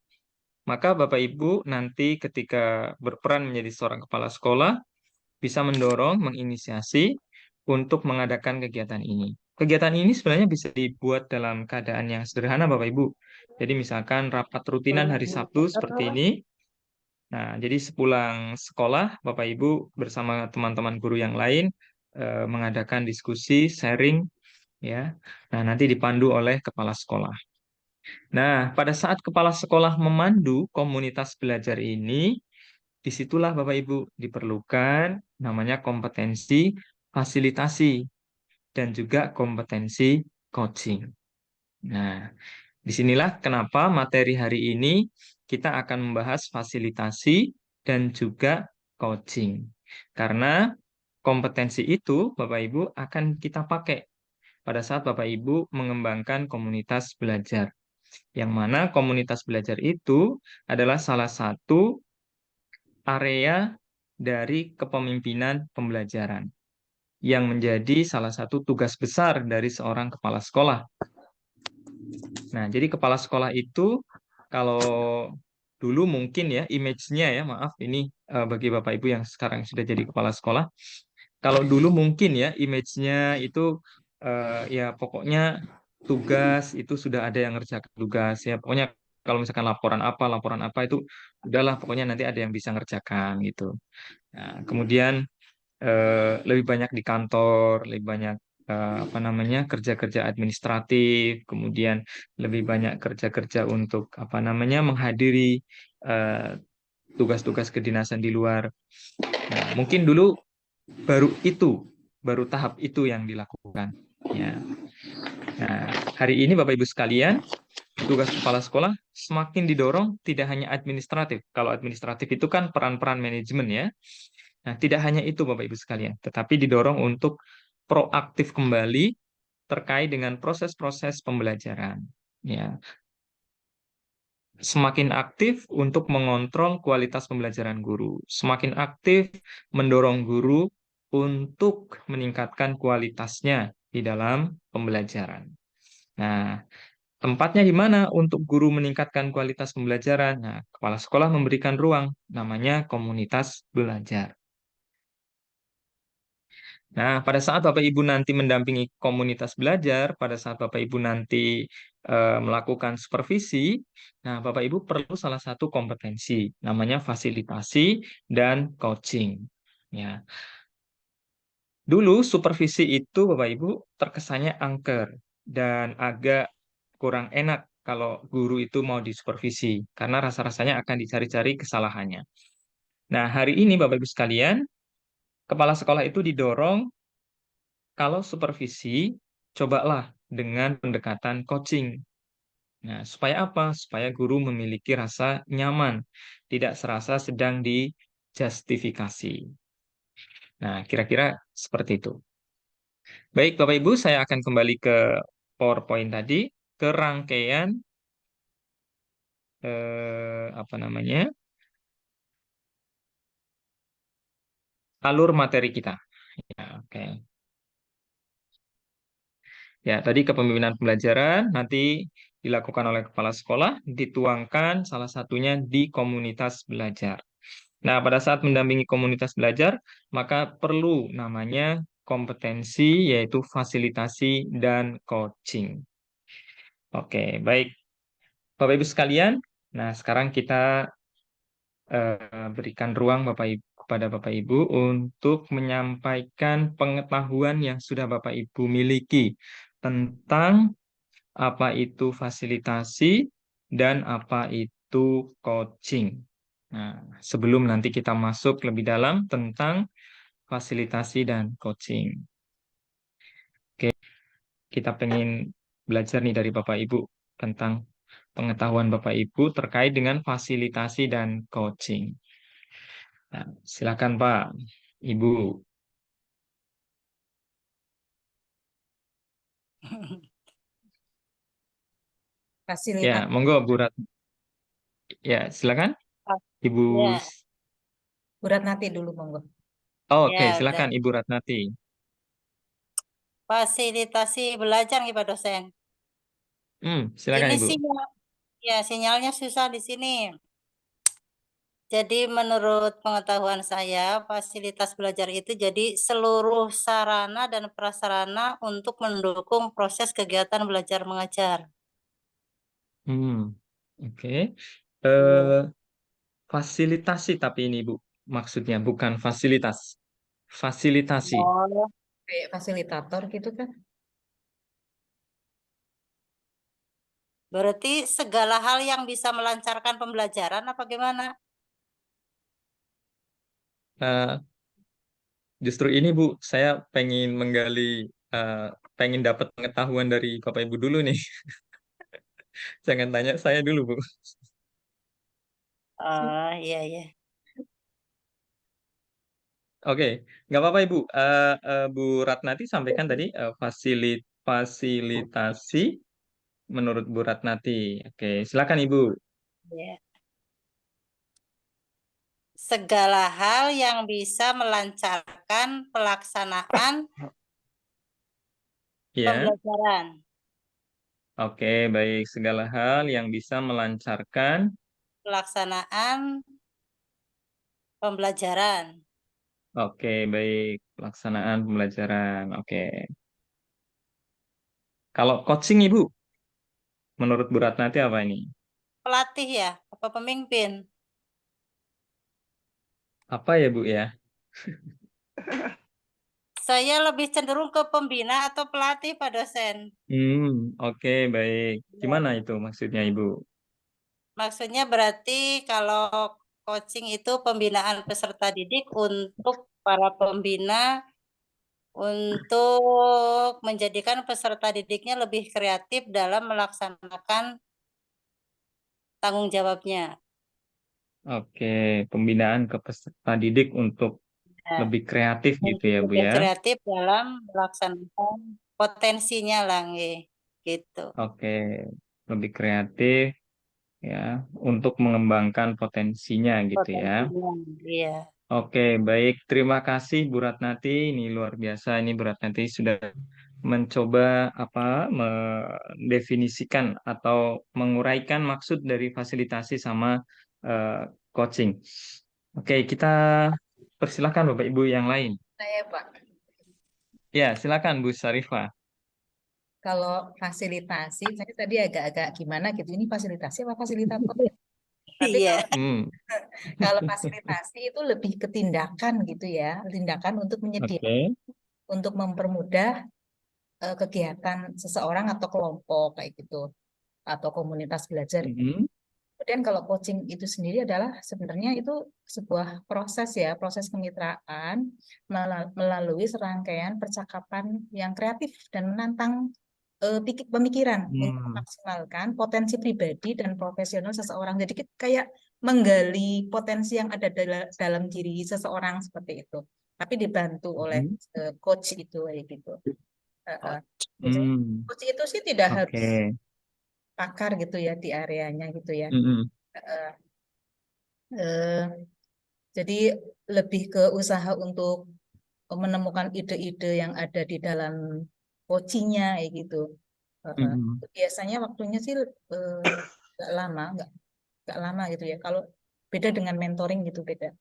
maka Bapak Ibu nanti ketika berperan menjadi seorang kepala sekolah bisa mendorong, menginisiasi untuk mengadakan kegiatan ini. Kegiatan ini sebenarnya bisa dibuat dalam keadaan yang sederhana, Bapak Ibu. Jadi misalkan rapat rutinan hari Sabtu seperti ini. Nah, jadi sepulang sekolah, Bapak Ibu bersama teman-teman guru yang lain mengadakan diskusi, sharing, ya. Nah, nanti dipandu oleh kepala sekolah. Nah, pada saat kepala sekolah memandu komunitas belajar ini, disitulah Bapak Ibu diperlukan namanya kompetensi fasilitasi dan juga kompetensi coaching. Nah, disinilah kenapa materi hari ini kita akan membahas fasilitasi dan juga coaching. Karena kompetensi itu Bapak Ibu akan kita pakai pada saat Bapak Ibu mengembangkan komunitas belajar. Yang mana komunitas belajar itu adalah salah satu area dari kepemimpinan pembelajaran yang menjadi salah satu tugas besar dari seorang kepala sekolah. Nah, jadi kepala sekolah itu kalau dulu mungkin ya image-nya ya, maaf ini bagi Bapak Ibu yang sekarang sudah jadi kepala sekolah, kalau dulu mungkin ya image-nya itu ya pokoknya tugas itu sudah ada yang ngerjakan tugas ya. Pokoknya kalau misalkan laporan apa itu udahlah pokoknya nanti ada yang bisa ngerjakan gitu. Nah, kemudian lebih banyak di kantor, lebih banyak apa namanya kerja-kerja administratif, kemudian lebih banyak kerja-kerja untuk apa namanya menghadiri eh, tugas-tugas kedinasan di luar. Nah, mungkin dulu baru itu, baru tahap itu yang dilakukan. Ya. Nah, hari ini Bapak Ibu sekalian, tugas kepala sekolah semakin didorong tidak hanya administratif. Kalau administratif itu kan peran-peran manajemen ya. Nah, tidak hanya itu Bapak Ibu sekalian, tetapi didorong untuk proaktif kembali terkait dengan proses-proses pembelajaran. Ya, semakin aktif untuk mengontrol kualitas pembelajaran guru, semakin aktif mendorong guru untuk meningkatkan kualitasnya di dalam pembelajaran. Nah, tempatnya di mana untuk guru meningkatkan kualitas pembelajaran? Nah, kepala sekolah memberikan ruang, namanya komunitas belajar. Nah, pada saat Bapak Ibu nanti mendampingi komunitas belajar, pada saat Bapak Ibu nanti melakukan supervisi, nah Bapak Ibu perlu salah satu kompetensi, namanya fasilitasi dan coaching. Ya, dulu supervisi itu Bapak Ibu terkesannya angker dan agak kurang enak kalau guru itu mau disupervisi, karena rasa-rasanya akan dicari-cari kesalahannya. Nah, hari ini Bapak Ibu sekalian, kepala sekolah itu didorong kalau supervisi, cobalah dengan pendekatan coaching. Nah, supaya apa? Supaya guru memiliki rasa nyaman, tidak serasa sedang dijustifikasi. Nah, kira-kira seperti itu. Baik, Bapak Ibu, saya akan kembali ke PowerPoint tadi, ke rangkaian apa namanya? Alur materi kita. Ya, oke. Ya, tadi kepemimpinan pembelajaran nanti dilakukan oleh kepala sekolah, dituangkan salah satunya di komunitas belajar. Nah, pada saat mendampingi komunitas belajar, maka perlu namanya kompetensi, yaitu fasilitasi dan coaching. Oke, baik. Bapak Ibu sekalian, nah sekarang kita berikan ruang kepada Bapak Ibu untuk menyampaikan pengetahuan yang sudah Bapak Ibu miliki tentang apa itu fasilitasi dan apa itu coaching. Nah, sebelum nanti kita masuk lebih dalam tentang fasilitasi dan coaching. Oke, kita pengen belajar nih dari Bapak Ibu tentang pengetahuan Bapak Ibu terkait dengan fasilitasi dan coaching. Nah, silakan Pak, Ibu. Ya, Fasilitas. monggo Bu Rat. Ya, silakan Ibu. Ya, Berat nanti dulu monggo. Oh, oke, ya udah. silakan Ibu Ratnati. Fasilitasi belajar nih Pak dosen. Silakan Ini Ibu. sinyalnya susah di sini. Jadi menurut pengetahuan saya, fasilitas belajar itu jadi seluruh sarana dan prasarana untuk mendukung proses kegiatan belajar mengajar. Hmm, oke. Iya. Eh, fasilitasi tapi ini Bu, maksudnya bukan fasilitas. Fasilitasi. Oh, Kayak fasilitator gitu kan. berarti segala hal yang bisa melancarkan pembelajaran apa gimana? Eh, justru ini Bu, saya pengen menggali, eh, pengen dapat pengetahuan dari Bapak Ibu dulu nih. Jangan tanya saya dulu Bu. Oh, iya, iya. Oke, nggak apa-apa Ibu. Bu Ratnati sampaikan tadi fasilitasi menurut Bu Ratnati. Oke, silakan Ibu. Iya. Segala hal yang bisa melancarkan pelaksanaan Ya, pembelajaran. oke, baik. Segala hal yang bisa melancarkan. Pelaksanaan pembelajaran. Oke, baik. Pelaksanaan pembelajaran. Oke. Kalau coaching Ibu, menurut Bu Ratnati apa ini? Pelatih ya, apa pemimpin? Apa ya Bu ya? Saya lebih cenderung ke pembina atau pelatih, Pak dosen. Oke, baik. Gimana itu maksudnya Ibu? Maksudnya berarti kalau coaching itu pembinaan peserta didik untuk para pembina untuk menjadikan peserta didiknya lebih kreatif dalam melaksanakan tanggung jawabnya. Oke, pembinaan ke peserta didik untuk Nah, lebih kreatif gitu ya Bu lebih ya? kreatif dalam melaksanakan potensinya lah, nggih. Gitu. Oke, lebih kreatif ya untuk mengembangkan potensinya gitu ya. Potensinya, iya. Oke, baik. Terima kasih Bu Ratnati. Ini luar biasa. Ini Bu Ratnati sudah mencoba mendefinisikan atau menguraikan maksud dari fasilitasi sama eh, coaching. Oke, kita persilahkan Bapak Ibu yang lain. Saya Pak, Ya, silakan Bu Sarifah. kalau fasilitasi, saya tadi agak-agak gimana gitu. Ini fasilitasi apa fasilitator? Tapi Iya. kalau fasilitasi itu lebih ke tindakan gitu ya, tindakan untuk menyediakan, Oke. untuk mempermudah kegiatan seseorang atau kelompok kayak gitu, atau komunitas belajar. Mhm. Kemudian kalau coaching itu sendiri adalah sebenarnya itu sebuah proses ya, proses kemitraan melalui serangkaian percakapan yang kreatif dan menantang pemikiran untuk Hmm. memaksimalkan potensi pribadi dan profesional seseorang. Jadi kayak menggali potensi yang ada dalam diri seseorang seperti itu. Tapi dibantu oleh Mhm. coach itu kayak gitu. Biasanya Hmm. coach itu sih tidak Oke. harus pakar gitu ya di areanya gitu ya. Mhm. Eh, eh, jadi lebih ke usaha untuk menemukan ide-ide yang ada di dalam coachingnya kayak gitu. Mhm. Biasanya waktunya sih nggak lama, nggak lama gitu ya. Kalau beda dengan mentoring gitu beda.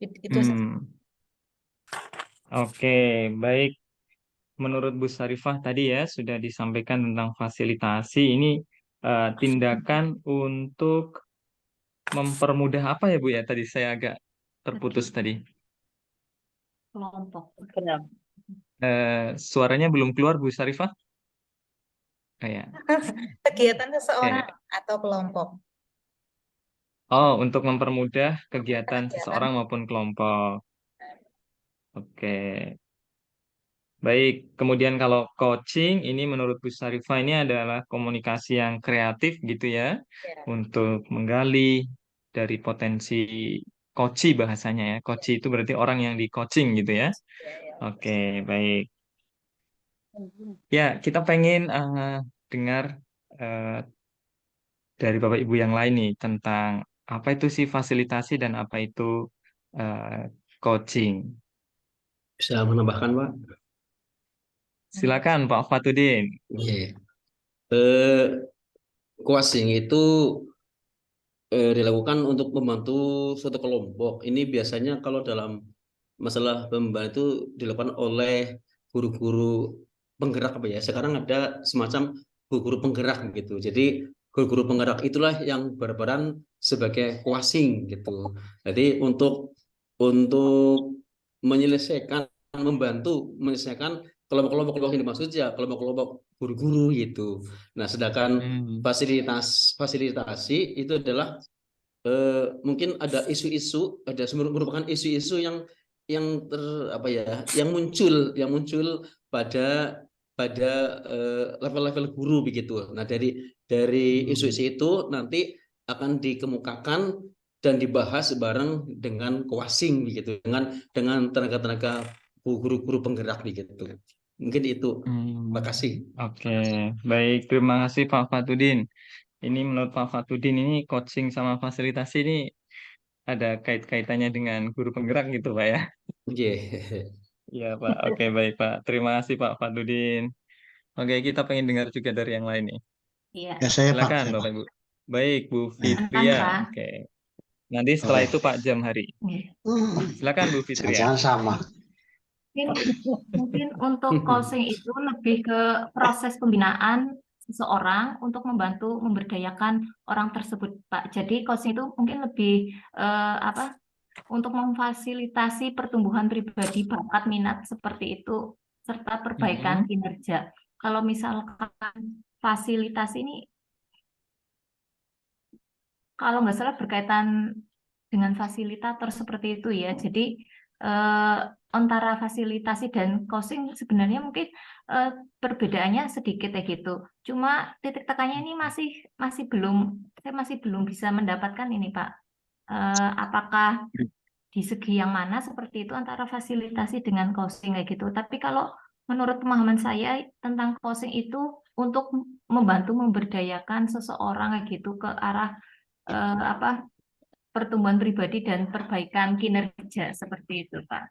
Itu sih. Hmm. Oke, baik. Menurut Bu Sarifah tadi ya sudah disampaikan tentang fasilitasi. Ini tindakan untuk mempermudah apa ya Bu ya? Tadi saya agak terputus tadi. Kelompok. Benar. Suaranya belum keluar Bu Sarifah? Kayak. Kegiatan seseorang Oke. atau kelompok. Oh, untuk mempermudah kegiatan Kegiatan. seseorang maupun kelompok. Oke. Baik, kemudian kalau coaching ini menurut Bu Sarifah ini adalah komunikasi yang kreatif gitu ya, Ya, untuk menggali dari potensi coachee bahasanya ya. Coachee itu berarti orang yang di coaching gitu ya. ya, ya. Oke, baik. Ya, kita pengen dengar eh, dari Bapak Ibu yang lain nih tentang apa itu sih fasilitasi dan apa itu eh, coaching. Bisa menambahkan, Pak? Silakan Pak Fatudin. Oke. Eh, Coaching itu dilakukan untuk membantu suatu kelompok. Ini biasanya kalau dalam masalah pembantu itu dilakukan oleh guru-guru penggerak apa ya. Sekarang ada semacam guru-guru penggerak gitu. Jadi guru-guru penggerak itulah yang berperan sebagai coaching gitu. Jadi untuk menyelesaikan, membantu menyelesaikan kelompok-kelompok yang dimaksud ya kelompok-kelompok guru-guru gitu. Nah, sedangkan Hmm. fasilitasi itu adalah mungkin ada isu-isu, merupakan isu-isu yang apa ya, yang muncul pada pada level-level guru begitu. Nah, dari isu-isu itu nanti akan dikemukakan dan dibahas bareng dengan coaching begitu, dengan tenaga-tenaga guru-guru penggerak begitu. Mungkin itu. Terima kasih. Oke, baik. Terima kasih Pak Fatudin. Ini menurut Pak Fatudin ini coaching sama fasilitasi ini ada kait-kaitannya dengan guru penggerak gitu Pak ya? Oke. Iya Pak. Oke, baik Pak. Terima kasih Pak Fatudin. Oke, kita pengen dengar juga dari yang lain nih. Iya. Ya saya Pak, Silakan saya Bapak Pak. Ibu. Baik Bu Ya. Fitria. Pak. Oke. Nanti setelah Oh, itu Pak Jamhari. Silakan Bu Fitria. jangan-jangan sama. Mungkin untuk coaching itu lebih ke proses pembinaan seseorang untuk membantu memberdayakan orang tersebut, Pak. Jadi coaching itu mungkin lebih apa untuk memfasilitasi pertumbuhan pribadi, bakat, minat seperti itu serta perbaikan Mm-mm. kinerja. Kalau misalkan fasilitas ini kalau nggak salah berkaitan dengan fasilitator seperti itu ya. Jadi eh, antara fasilitasi dan coaching sebenarnya mungkin eh, perbedaannya sedikit ya gitu. Cuma titik tekannya ini masih belum saya masih belum bisa mendapatkan ini Pak. Apakah di segi yang mana seperti itu antara fasilitasi dengan coaching kayak gitu. Tapi kalau menurut pemahaman saya tentang coaching itu untuk membantu memberdayakan seseorang kayak gitu ke arah apa pertumbuhan pribadi dan perbaikan kinerja seperti itu, Pak.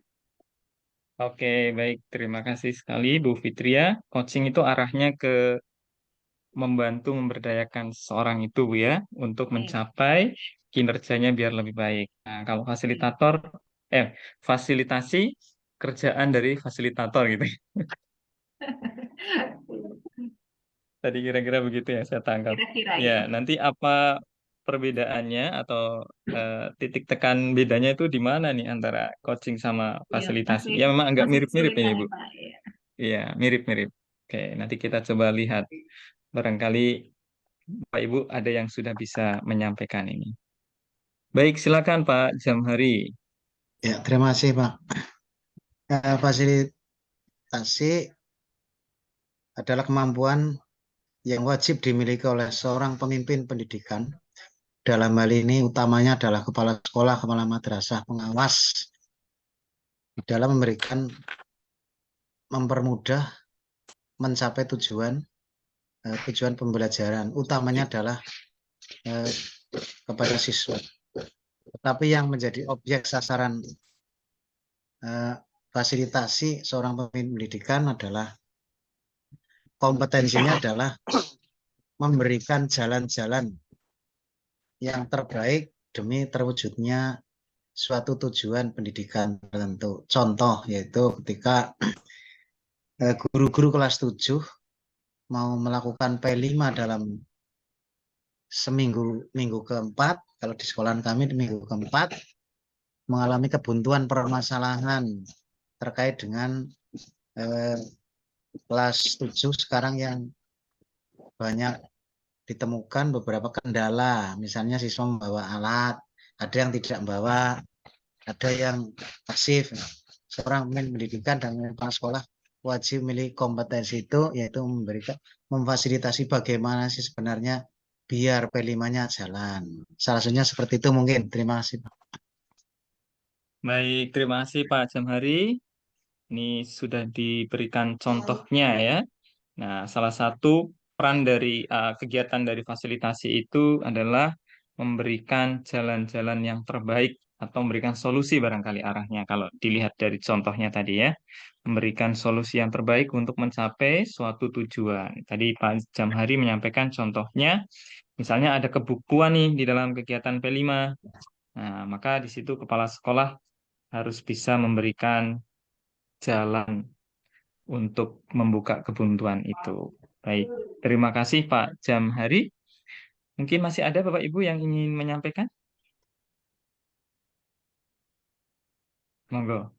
Oke, baik. Terima kasih sekali, Bu Fitria. Coaching itu arahnya ke membantu memberdayakan seseorang itu, Bu ya, untuk Oke, mencapai kinerjanya biar lebih baik. Nah, kalau oke. fasilitasi kerjaan dari fasilitator gitu. Tadi kira-kira begitu ya saya tangkap. Kira-kira Ya, ya. nanti apa perbedaannya atau titik tekan bedanya itu di mana nih antara coaching sama Iya, fasilitasi? masih Ya, memang agak masih mirip-mirip ini, kesulitan ya, Bu. Pak. Iya. Iya, mirip-mirip. Oke, nanti kita coba lihat. Barangkali Pak Ibu ada yang sudah bisa menyampaikan ini. Baik, silakan Pak Jamhari. Ya, terima kasih Pak. Fasilitasi adalah kemampuan yang wajib dimiliki oleh seorang pemimpin pendidikan. Dalam hal ini utamanya adalah kepala sekolah, kepala madrasah, pengawas dalam mempermudah mencapai tujuan pembelajaran. Utamanya adalah eh, kepada siswa. Tetapi yang menjadi objek sasaran fasilitasi seorang pemimpin pendidikan adalah kompetensinya adalah memberikan jalan-jalan yang terbaik demi terwujudnya suatu tujuan pendidikan tertentu. Contoh yaitu ketika guru-guru kelas 7 mau melakukan P5 dalam minggu keempat, kalau di sekolahan kami di minggu keempat, mengalami kebuntuan permasalahan terkait dengan kelas 7 sekarang yang banyak ditemukan beberapa kendala, misalnya siswa membawa alat, ada yang tidak membawa, ada yang pasif. Seorang pemimpin pendidikan dan kepala sekolah wajib memiliki kompetensi itu, yaitu memfasilitasi bagaimana sih sebenarnya biar P5-nya jalan. Salah satunya seperti itu mungkin. Terima kasih, Pak. Baik, terima kasih Pak Jamhari. Ini sudah diberikan contohnya ya. Nah, salah satu peran dari kegiatan dari fasilitasi itu adalah memberikan jalan-jalan yang terbaik atau memberikan solusi barangkali arahnya kalau dilihat dari contohnya tadi ya. Memberikan solusi yang terbaik untuk mencapai suatu tujuan. Tadi Pak Jamhari menyampaikan contohnya, misalnya ada kebukuan nih di dalam kegiatan P5. Nah, maka di situ kepala sekolah harus bisa memberikan jalan untuk membuka kebuntuan itu. Baik, terima kasih Pak Jamhari. Mungkin masih ada Bapak Ibu yang ingin menyampaikan? Monggo.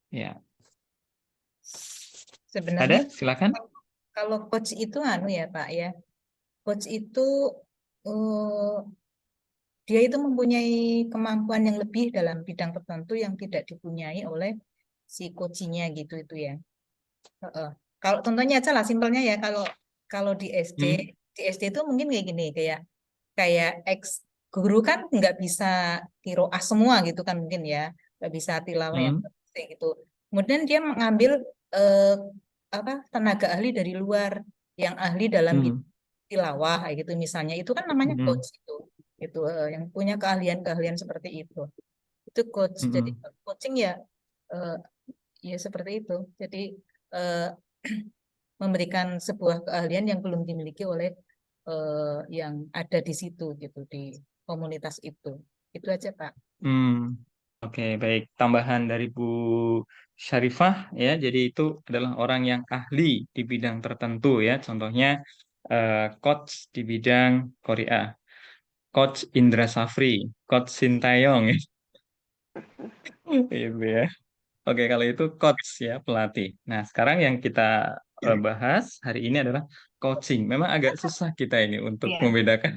Ya, Sebenarnya ada? Silakan. kalau coach itu anu ya Pak ya, coach itu eh, dia itu mempunyai kemampuan yang lebih dalam bidang tertentu yang tidak dipunyai oleh si coachingnya gitu itu ya. Heeh. Kalau contohnya aja lah simpelnya ya kalau kalau Hmm. di SD itu mungkin kayak gini kayak kayak ex guru kan nggak bisa kiroah semua gitu kan mungkin ya nggak bisa tilawah yang Hmm. penting gitu. Kemudian dia mengambil eh, apa tenaga ahli dari luar yang ahli dalam Hmm. tilawah kayak gitu misalnya itu kan namanya Hmm. coach itu yang punya keahlian-keahlian seperti itu coach jadi Hmm. coaching ya eh, ya seperti itu jadi eh, memberikan sebuah keahlian yang belum dimiliki oleh yang ada di situ gitu di komunitas itu. Itu aja, Pak. Oke, baik. Tambahan dari Bu Syarifah ya, jadi itu adalah orang yang ahli di bidang tertentu ya. Contohnya coach di bidang Korea, coach Indra Safri, coach Sintayong ya. Itu ya. Oke, kalau itu coach ya, pelatih. Nah, sekarang yang kita bahas hari ini adalah coaching. Memang agak susah kita ini untuk Iya. membedakan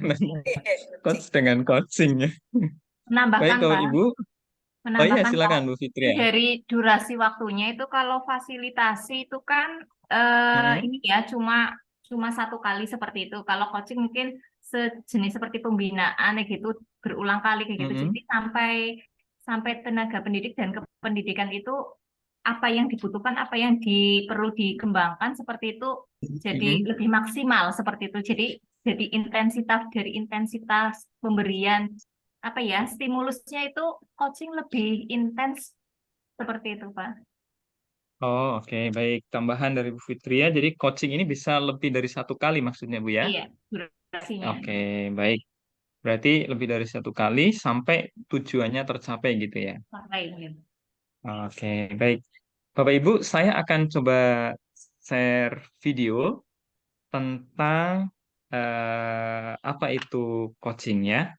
coach Cik. dengan coaching ya. Baik, Menambahkan, kalau Pak. Ibu, oh iya Menambahkan, Pak. silakan Bu Fitri ya. Dari durasi waktunya itu kalau fasilitasi itu kan Mm-mm. ini ya cuma satu kali seperti itu. Kalau coaching mungkin sejenis seperti pembinaan kayak gitu berulang kali kayak gitu. Mm-mm. Jadi sampai sampai tenaga pendidik dan kependidikan itu apa yang dibutuhkan, apa yang perlu dikembangkan seperti itu jadi Mm-mm. lebih maksimal seperti itu. Jadi intensitas pemberian apa ya stimulusnya itu coaching lebih intens seperti itu, Pak. Oh, oke, baik. Tambahan dari Bu Fitri ya. Jadi coaching ini bisa lebih dari satu kali maksudnya, Bu ya? Iya, durasinya. Oke, baik. Berarti lebih dari satu kali sampai tujuannya tercapai gitu ya. Sampai ini. Oke, baik. Bapak Ibu, saya akan coba share video tentang apa itu coaching ya.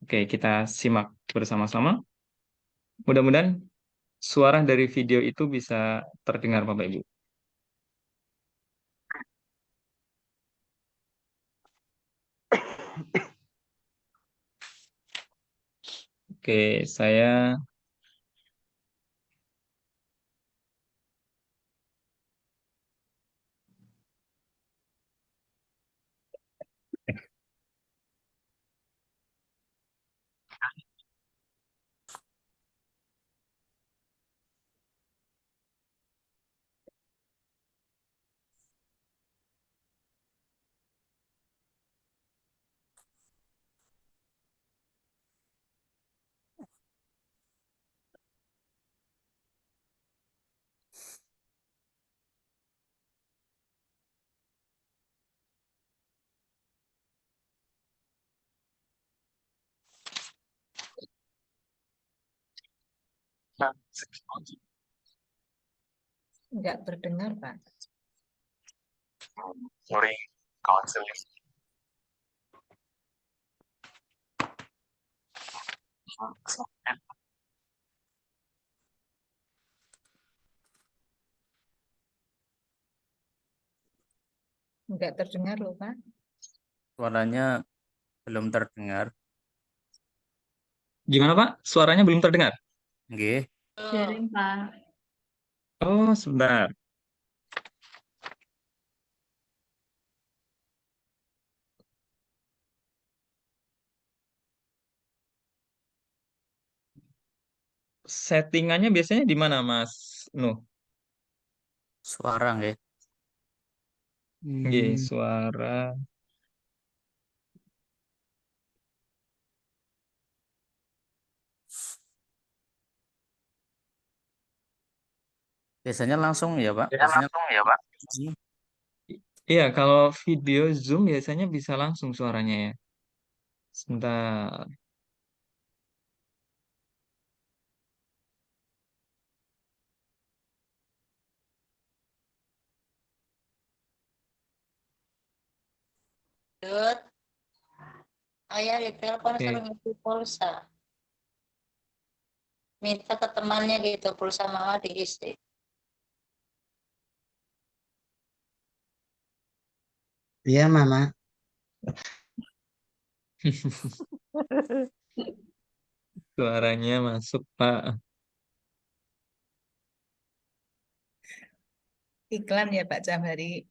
Oke, kita simak bersama-sama. Mudah-mudahan suara dari video itu bisa terdengar Bapak Ibu. Oke, saya Nggak terdengar, Pak. Sorry, counseling. Nggak terdengar loh, Pak. Suaranya belum terdengar. Gimana Pak? Suaranya belum terdengar? Nggih. Sharing, Pak. Oh, sebentar. Settingannya biasanya di mana, Mas Nuh? Suara nggih. Nggih, suara. Biasanya langsung ya, Pak. Ya, Biasanya langsung ya, Pak. Iya, kalau video Zoom biasanya bisa langsung suaranya ya. Sebentar. Dut, ayah ditelepon Oke. suruh ngisi pulsa. Minta ke temannya gitu, pulsa mama diisi. Iya, Mama. Suaranya masuk, Pak. Iklan ya, Pak Jamhari.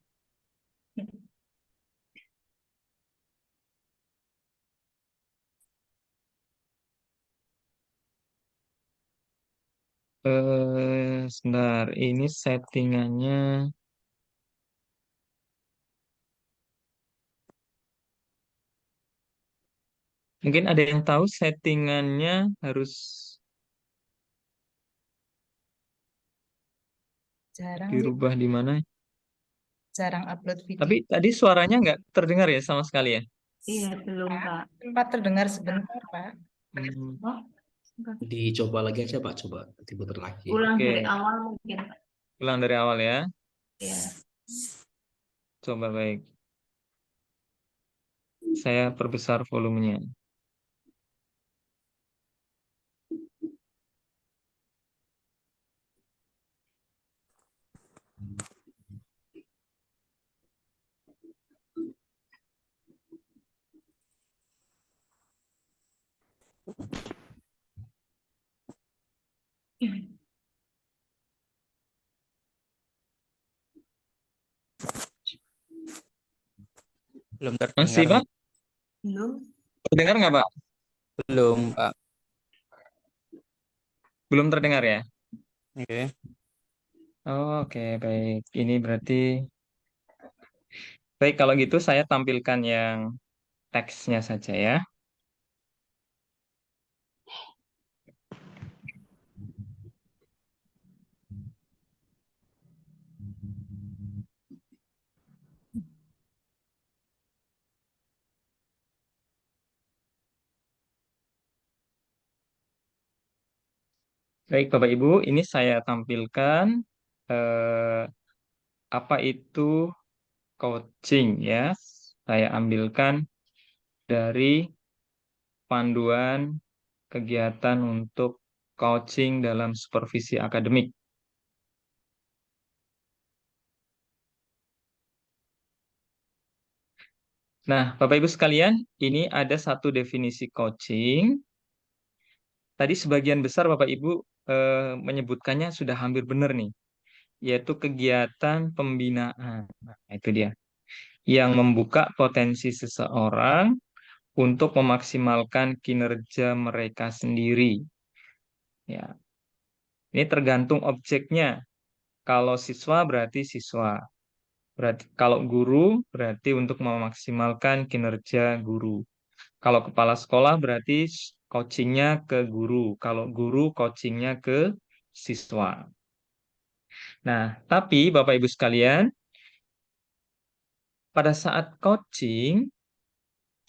Sebentar. Ini settingannya. Mungkin ada yang tahu settingannya harus Jarang sih, dirubah di mana? jarang upload video. Tapi tadi suaranya nggak terdengar ya sama sekali ya? Iya, belum, Pak. Sempat terdengar sebentar, Pak. Hmm, Oh, enggak. Dicoba lagi aja Pak, coba diputar lagi. Ulang Oke, dari awal mungkin, Pak. ulang dari awal ya. Iya. Coba baik. Saya perbesar volumenya. Belum Masih, terdengar Pak? nih. Belum. Terdengar nggak, Pak? Belum, Pak. Belum terdengar ya? Oke. Oke, baik. Ini berarti baik kalau gitu saya tampilkan yang teksnya saja ya. Baik, Bapak Ibu, ini saya tampilkan eh, apa itu coaching ya. Saya ambilkan dari panduan kegiatan untuk coaching dalam supervisi akademik. Nah, Bapak Ibu sekalian, ini ada satu definisi coaching. Tadi sebagian besar Bapak Ibu menyebutkannya sudah hampir benar nih, yaitu kegiatan pembinaan. Nah, itu dia. Yang membuka potensi seseorang untuk memaksimalkan kinerja mereka sendiri. Ya, ini tergantung objeknya. Kalau siswa berarti siswa. Berarti kalau guru berarti untuk memaksimalkan kinerja guru. Kalau kepala sekolah berarti coachingnya ke guru. Kalau guru coachingnya ke siswa. Nah, tapi Bapak Ibu sekalian, pada saat coaching,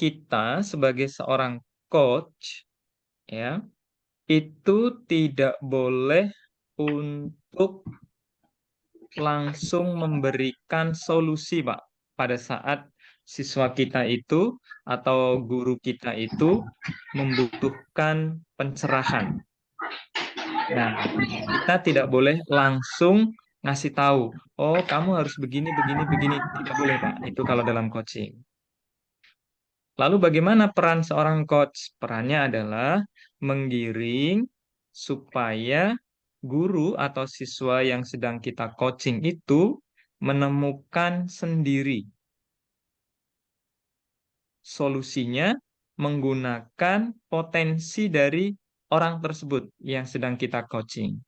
kita sebagai seorang coach, ya, itu tidak boleh untuk langsung memberikan solusi, Pak, pada saat siswa kita itu atau guru kita itu membutuhkan pencerahan. Nah, kita tidak boleh langsung ngasih tahu, oh kamu harus begini, begini, begini. Tidak boleh, Pak. Itu kalau dalam coaching. Lalu bagaimana peran seorang coach? Perannya adalah menggiring supaya guru atau siswa yang sedang kita coaching itu menemukan sendiri solusinya menggunakan potensi dari orang tersebut yang sedang kita coaching.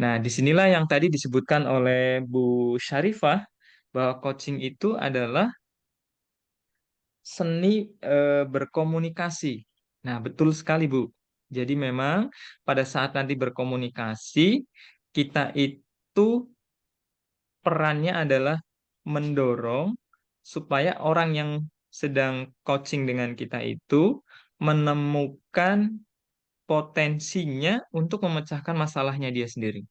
Nah, disinilah yang tadi disebutkan oleh Bu Syarifah bahwa coaching itu adalah seni berkomunikasi. Nah, betul sekali, Bu. Jadi memang pada saat nanti berkomunikasi, kita itu perannya adalah mendorong supaya orang yang sedang coaching dengan kita itu menemukan potensinya untuk memecahkan masalahnya dia sendiri.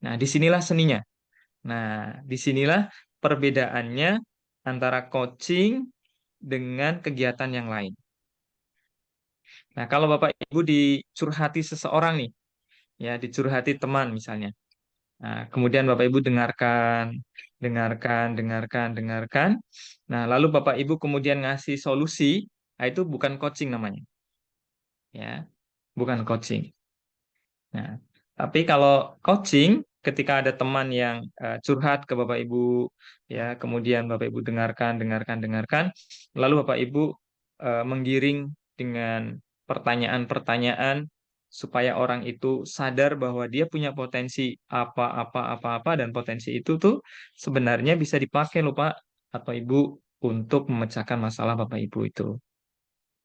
Nah, disinilah seninya. Nah, disinilah perbedaannya antara coaching dengan kegiatan yang lain. Nah, kalau Bapak Ibu dicurhati seseorang nih, ya dicurhati teman misalnya. Nah, kemudian Bapak Ibu dengarkan, dengarkan, dengarkan, dengarkan. Nah, lalu Bapak Ibu kemudian ngasih solusi, nah itu bukan coaching namanya. Ya, bukan coaching. Nah, tapi kalau coaching, ketika ada teman yang curhat ke Bapak Ibu, ya, kemudian Bapak Ibu dengarkan, dengarkan, dengarkan, lalu Bapak Ibu menggiring dengan pertanyaan-pertanyaan supaya orang itu sadar bahwa dia punya potensi apa-apa dan potensi itu tuh sebenarnya bisa dipakai loh Pak atau Ibu untuk memecahkan masalah Bapak Ibu itu.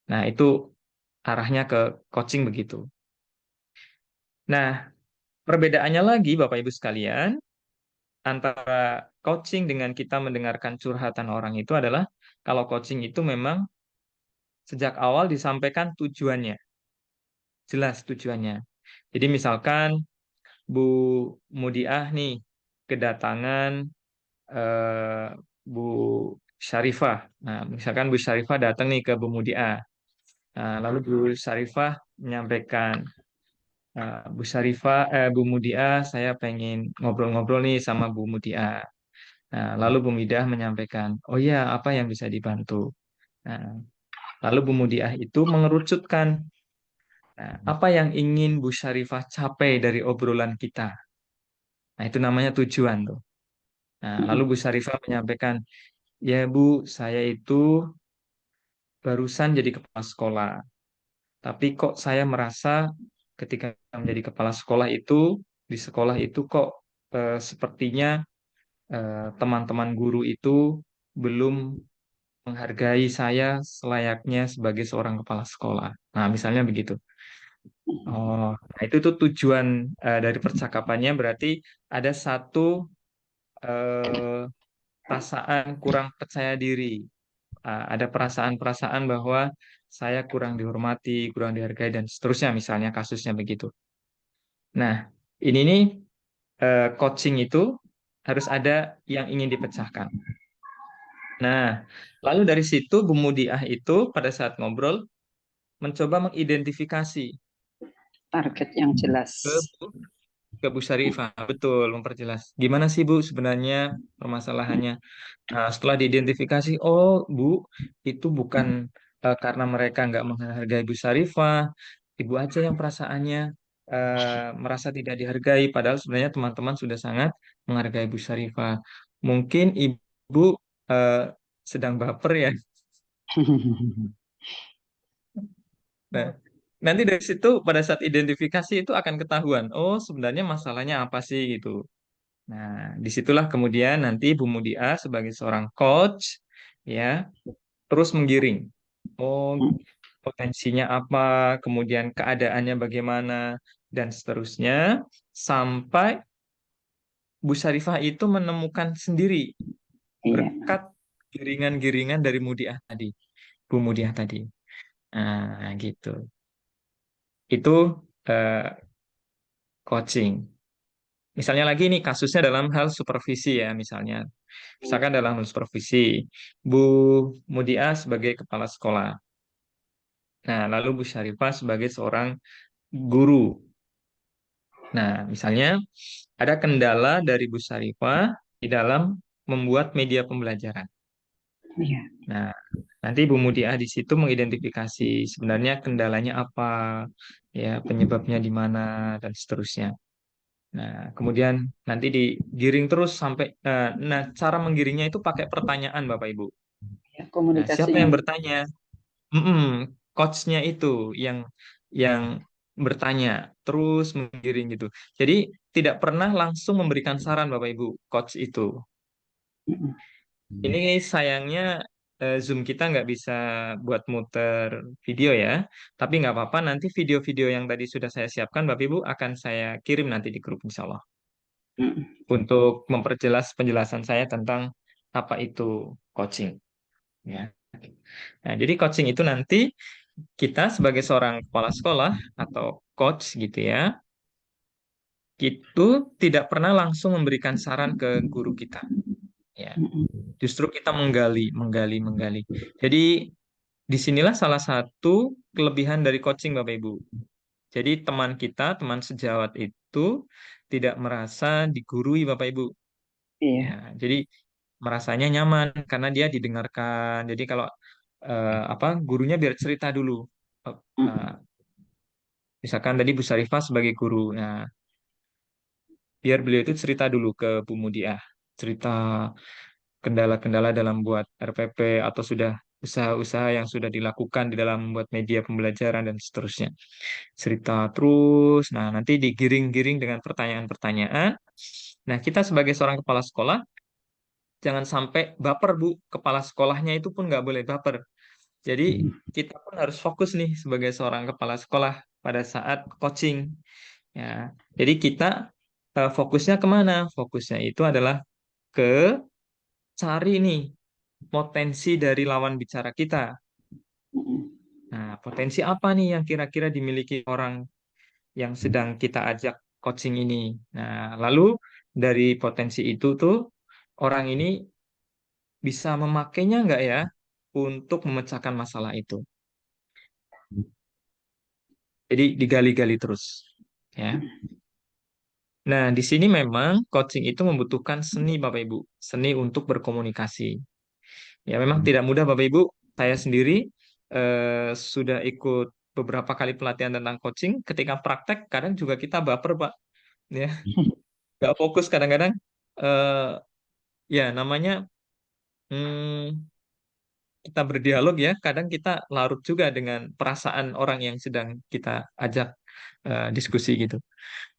Nah, itu arahnya ke coaching begitu. Nah, perbedaannya lagi, Bapak Ibu sekalian, antara coaching dengan kita mendengarkan curhatan orang itu adalah kalau coaching itu memang sejak awal disampaikan tujuannya, jelas tujuannya. Jadi misalkan Bu Mudiah nih kedatangan eh, Bu Syarifah. Nah, misalkan Bu Syarifah datang nih ke Bu Mudiah. Nah, lalu Bu Syarifah menyampaikan, Bu Syarifah, Bu Mudiah, saya pengen ngobrol-ngobrol nih sama Bu Mudiah. Nah, lalu Bu Mudiah menyampaikan, oh ya, apa yang bisa dibantu? Nah, lalu Bu Mudiah itu mengerucutkan, nah, apa yang ingin Bu Syarifah capai dari obrolan kita. Nah, itu namanya tujuan tuh. Nah, lalu Bu Syarifah menyampaikan, ya Bu, saya itu barusan jadi kepala sekolah. Tapi kok saya merasa ketika menjadi kepala sekolah itu, di sekolah itu kok sepertinya teman-teman guru itu belum menghargai saya selayaknya sebagai seorang kepala sekolah. Nah, misalnya begitu. Oh, nah itu tuh tujuan dari percakapannya berarti ada satu eh, perasaan kurang percaya diri. Ada perasaan-perasaan bahwa saya kurang dihormati, kurang dihargai, dan seterusnya, misalnya kasusnya begitu. Nah, ini nih coaching itu harus ada yang ingin dipecahkan. Nah, lalu dari situ Bu Mudiah itu pada saat ngobrol mencoba mengidentifikasi Target yang jelas. ke Bu Syarifah, betul, memperjelas. Gimana sih Bu sebenarnya permasalahannya? Nah, setelah diidentifikasi, oh Bu, itu bukan karena mereka nggak menghargai Bu Syarifah, Ibu aja yang perasaannya merasa tidak dihargai, padahal sebenarnya teman-teman sudah sangat menghargai Bu Syarifah. Mungkin Ibu eh, sedang baper ya. Nah, nanti dari situ pada saat identifikasi itu akan ketahuan, oh sebenarnya masalahnya apa sih gitu. Nah, disitulah kemudian nanti Bu Mudia sebagai seorang coach ya terus menggiring. Oh, potensinya apa, kemudian keadaannya bagaimana, dan seterusnya sampai Bu Syarifah itu menemukan sendiri Iya. berkat giringan-giringan dari Mudiah tadi, Bu Mudiah tadi. Nah, gitu. Itu eh, coaching. Misalnya lagi nih kasusnya dalam hal supervisi ya, misalkan dalam hal supervisi, Bu Mudia sebagai kepala sekolah. Nah, lalu Bu Syarifah sebagai seorang guru. Nah, misalnya ada kendala dari Bu Syarifah di dalam membuat media pembelajaran. Iya. Nah, nanti Bu Mudia di situ mengidentifikasi sebenarnya kendalanya apa, ya penyebabnya di mana dan seterusnya. Nah, kemudian nanti digiring terus sampai, nah cara menggiringnya itu pakai pertanyaan Bapak Ibu. Ya, Nah, siapa komunikasinya. yang bertanya? Mm-mm, coachnya itu yang bertanya terus menggiring gitu. Jadi tidak pernah langsung memberikan saran Bapak Ibu coach itu. Mm-mm. Ini sayangnya Zoom kita nggak bisa buat muter video ya. Tapi nggak apa-apa, nanti video-video yang tadi sudah saya siapkan Bapak Ibu akan saya kirim nanti di grup insya Allah. Mm-mm. Untuk memperjelas penjelasan saya tentang apa itu coaching. Ya. Nah, jadi coaching itu nanti kita sebagai seorang kepala sekolah atau coach gitu ya, itu tidak pernah langsung memberikan saran ke guru kita. Ya, Mm-mm. justru kita menggali, menggali, menggali. Jadi disinilah salah satu kelebihan dari coaching Bapak Ibu. Jadi teman kita, teman sejawat itu tidak merasa digurui Bapak Ibu. Iya. Ya, jadi merasanya nyaman karena dia didengarkan. Jadi kalau apa gurunya biar cerita dulu. Eh, eh, Mm-mm. Misalkan tadi Bu Sarifah sebagai guru, nah biar beliau itu cerita dulu ke Bu Mudiah, cerita kendala-kendala dalam buat RPP atau sudah usaha-usaha yang sudah dilakukan di dalam membuat media pembelajaran dan seterusnya. Cerita terus, nah nanti digiring-giring dengan pertanyaan-pertanyaan. Nah kita sebagai seorang kepala sekolah jangan sampai baper Bu, kepala sekolahnya itu pun nggak boleh baper. Jadi kita pun harus fokus nih sebagai seorang kepala sekolah pada saat coaching. Ya, jadi kita fokusnya kemana? Fokusnya itu adalah ke cari nih potensi dari lawan bicara kita. Nah, potensi apa nih yang kira-kira dimiliki orang yang sedang kita ajak coaching ini? Nah, lalu dari potensi itu tuh orang ini bisa memakainya nggak ya untuk memecahkan masalah itu. Jadi digali-gali terus, ya. Nah, di sini memang coaching itu membutuhkan seni, Bapak Ibu, seni untuk berkomunikasi. Ya, memang tidak mudah, Bapak Ibu. Saya sendiri sudah ikut beberapa kali pelatihan tentang coaching. Ketika praktek, kadang juga kita baper, Pak. Ya, nggak fokus kadang-kadang. Ya, namanya kita berdialog ya. Kadang kita larut juga dengan perasaan orang yang sedang kita ajak diskusi gitu.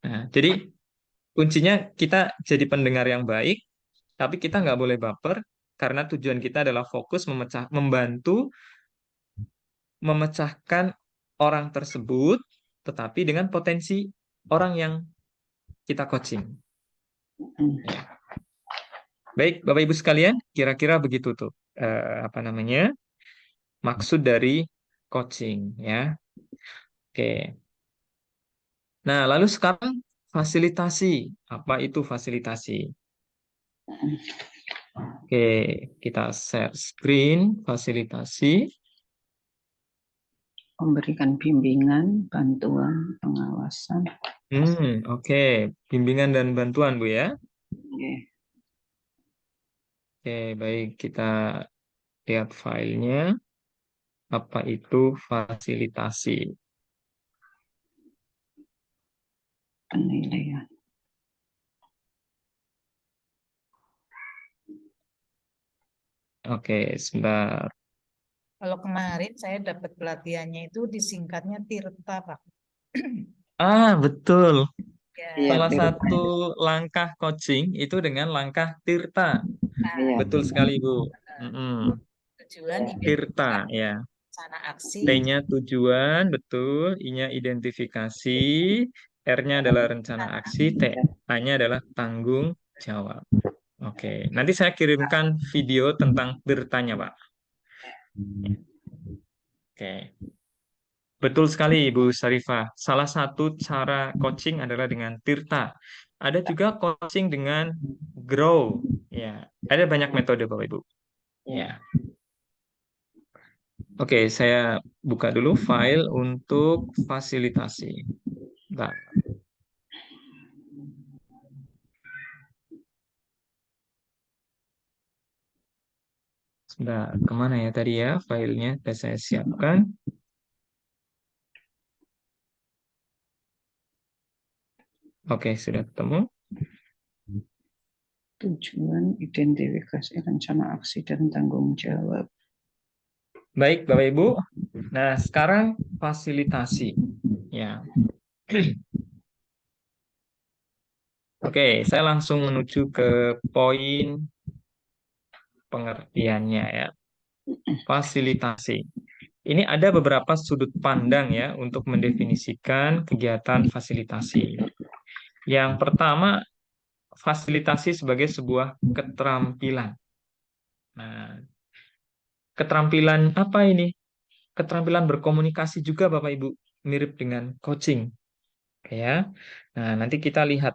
Nah, jadi kuncinya kita jadi pendengar yang baik, tapi kita nggak boleh baper karena tujuan kita adalah fokus membantu memecahkan orang tersebut, tetapi dengan potensi orang yang kita coaching. Ya. Baik, Bapak Ibu sekalian, kira-kira begitu tuh maksud dari coaching ya. Oke. Nah, lalu sekarang fasilitasi. Apa itu fasilitasi? Oke, kita share screen fasilitasi. Memberikan bimbingan, bantuan, pengawasan. Oke. Bimbingan dan bantuan, Bu ya. Oke. Oke, baik. Kita lihat filenya. Apa itu fasilitasi? Penilaian. Oke, sebentar. Kalau kemarin saya dapat pelatihannya itu disingkatnya Tirta, Pak. Betul. Ya, Iya, Salah Tirta. satu langkah coaching itu dengan langkah Tirta. Iya, Betul Tirta. sekali, Bu. tujuan Tirta, ya. rencana aksi. T-nya tujuan, betul. I-nya identifikasi. R-nya adalah rencana aksi. T-nya adalah tanggung jawab. Oke, nanti saya kirimkan video tentang Tirtanya, Pak. Oke. Betul sekali, Ibu Sarifah. Salah satu cara coaching adalah dengan Tirta. Ada juga coaching dengan Grow. Ya, ada banyak metode, Bapak Ibu. Ya. Oke, saya buka dulu file untuk fasilitasi. Bentar. Sebentar, kemana ya tadi ya filenya? Sudah saya siapkan. Oke, sudah ketemu. Tujuan, identifikasi, rencana aksi, dan tanggung jawab. Baik, Bapak Ibu. Nah, sekarang fasilitasi. Ya. Oke, saya langsung menuju ke poin pengertiannya ya. Fasilitasi. Ini ada beberapa sudut pandang ya untuk mendefinisikan kegiatan fasilitasi. Yang pertama, fasilitasi sebagai sebuah keterampilan. Nah, keterampilan apa ini? Keterampilan berkomunikasi juga Bapak Ibu, mirip dengan coaching. Ya. Nah, nanti kita lihat